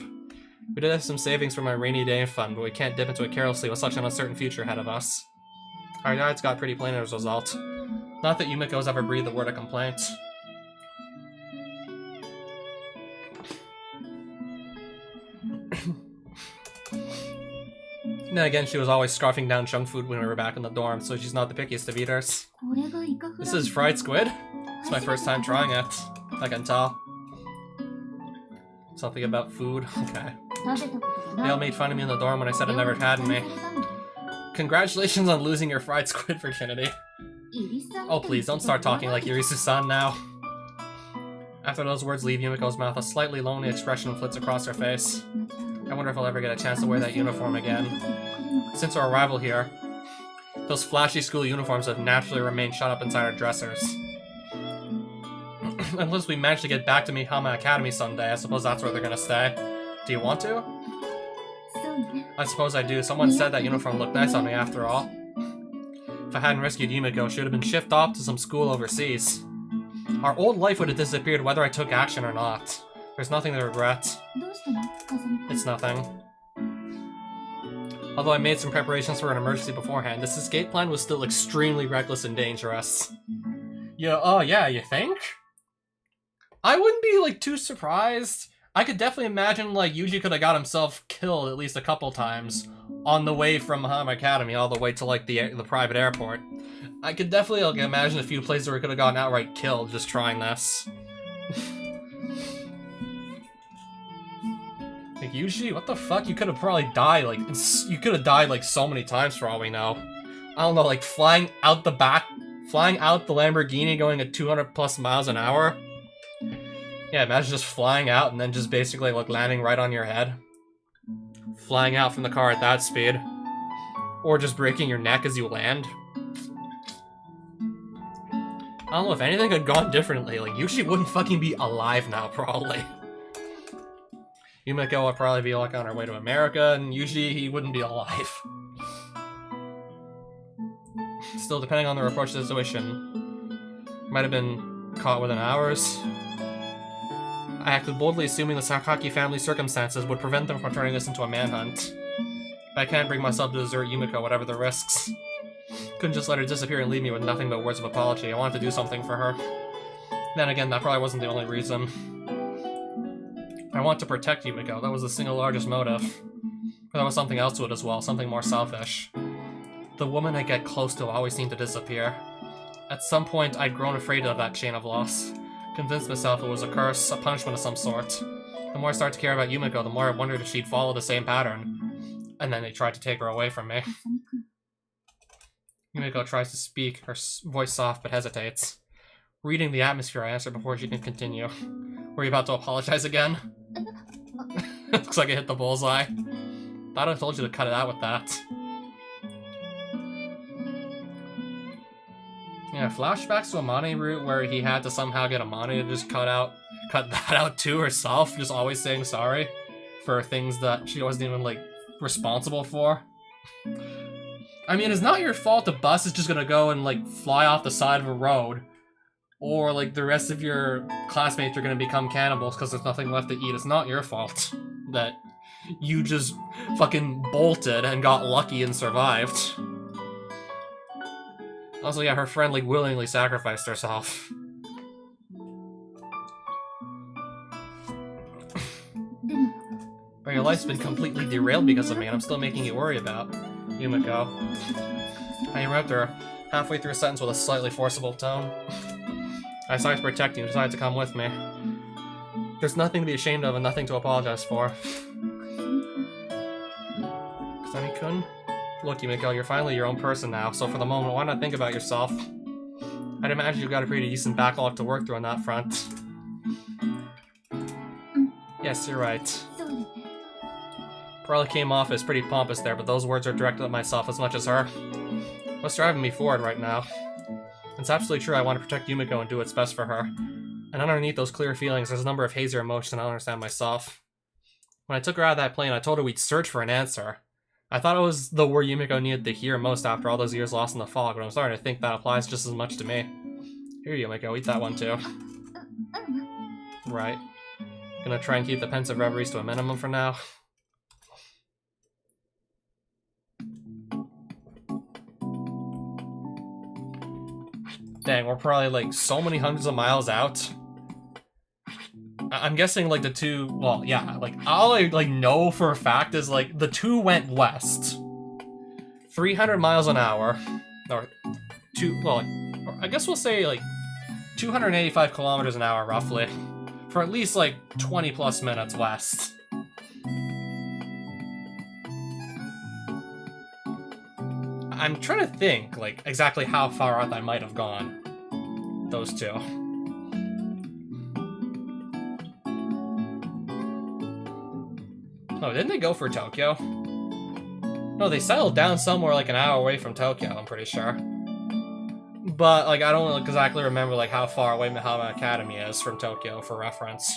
Speaker 1: We did have some savings for my rainy day fund, but we can't dip into it carelessly with such an uncertain future ahead of us. Our yards got pretty plain as a result. Not that Yumiko's ever breathed a word of complaint. Then again, she was always scarfing down junk food when we were back in the dorm, so she's not the pickiest of eaters. This is fried squid? It's my first time trying it. I can tell. Something about food? Okay. They all made fun of me in the dorm when I said I never had any. Congratulations on losing your fried squid virginity. Oh please, don't start talking like Irisu-san now. After those words leave Yumiko's mouth, a slightly lonely expression flits across her face. I wonder if I'll ever get a chance to wear that uniform again. Since our arrival here, those flashy school uniforms have naturally remained shut up inside our dressers. Unless we manage to get back to Mihama Academy someday, I suppose that's where they're gonna stay. Do you want to? I suppose I do. Someone said that uniform looked nice on me after all. If I hadn't rescued Yumiko, she would have been shipped off to some school overseas. Our old life would have disappeared whether I took action or not. There's nothing to regret. It's nothing. Although I made some preparations for an emergency beforehand, this escape plan was still extremely reckless and dangerous. Yeah, oh yeah, you think? I wouldn't be, like, too surprised. I could definitely imagine, like, Yuji could have got himself killed at least a couple times on the way from Mihama Academy all the way to, like, the private airport. I could definitely, like, imagine a few places where he could have gotten outright killed just trying this. Like, Yuji, what the fuck? You could have probably died, like, you could have died, like, so many times for all we know. I don't know, like, flying out the Lamborghini going at 200 plus miles an hour? Yeah, imagine just flying out and then just basically, like, landing right on your head. Flying out from the car at that speed. Or just breaking your neck as you land. I don't know, if anything had gone differently, like, Yuji wouldn't fucking be alive now, probably. Yumiko would probably be, like, on her way to America, and Yuji, he wouldn't be alive. Still, depending on the reported situation, might have been caught within hours. I acted boldly, assuming the Sakaki family circumstances would prevent them from turning this into a manhunt. But I can't bring myself to desert Yumiko, whatever the risks. Couldn't just let her disappear and leave me with nothing but words of apology. I wanted to do something for her. Then again, that probably wasn't the only reason. I want to protect Yumiko. That was the single largest motive. But there was something else to it as well, something more selfish. The woman I get close to always seemed to disappear. At some point, I'd grown afraid of that chain of loss. Convinced myself it was a curse, a punishment of some sort. The more I started to care about Yumiko, the more I wondered if she'd follow the same pattern. And then they tried to take her away from me. Yumiko tries to speak, her voice soft but hesitates. Reading the atmosphere, I answer before she can continue. Were you about to apologize again? Looks like I hit the bullseye. Thought I told you to cut it out with that. Yeah, flashbacks to Amane route where he had to somehow get Amane to just cut that out too herself, just always saying sorry for things that she wasn't even, like, responsible for. I mean, it's not your fault the bus is just gonna go and, like, fly off the side of a road. Or, like, the rest of your classmates are gonna become cannibals because there's nothing left to eat. It's not your fault that you just fucking bolted and got lucky and survived. Also, yeah, her friend, like, willingly sacrificed herself. But your life's been completely derailed because of me, and I'm still making you worry about Yumiko. I interrupt her halfway through a sentence with a slightly forcible tone. I decided to protect you and decided to come with me. There's nothing to be ashamed of and nothing to apologize for. Kusami-kun? Look, Yumiko, you're finally your own person now, so for the moment, why not think about yourself? I'd imagine you've got a pretty decent backlog to work through on that front. Yes, you're right. Probably came off as pretty pompous there, but those words are directed at myself as much as her. What's driving me forward right now? It's absolutely true I want to protect Yumiko and do what's best for her. And underneath those clear feelings, there's a number of hazier emotions I don't understand myself. When I took her out of that plane, I told her we'd search for an answer. I thought it was the word Yumiko needed to hear most after all those years lost in the fog, but I'm starting to think that applies just as much to me. Here, Yumiko, eat that one too. Right. Gonna try and keep the pensive reveries to a minimum for now. Dang, we're probably like so many hundreds of miles out. I'm guessing like the two, well, yeah, like all I like know for a fact is like the two went west. 300 miles an hour, or I guess we'll say like 285 kilometers an hour roughly, for at least like 20 plus minutes west. I'm trying to think like exactly how far out I might have gone. Those two. Oh, didn't they go for Tokyo? No, they settled down somewhere like an hour away from Tokyo, I'm pretty sure. But, like, I don't exactly remember, like, how far away Mihama Academy is from Tokyo, for reference.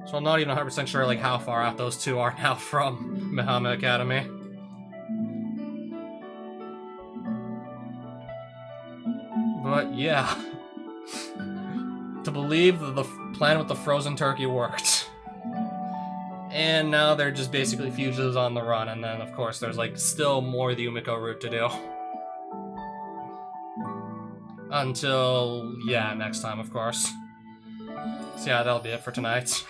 Speaker 1: So I'm not even 100% sure, like, how far out those two are now from Mihama Academy. But, yeah. To believe that the plan with the frozen turkey worked. And now they're just basically fugitives on the run, and then, of course, there's, like, still more of the Yumiko route to do. Until, yeah, next time, of course. So yeah, that'll be it for tonight.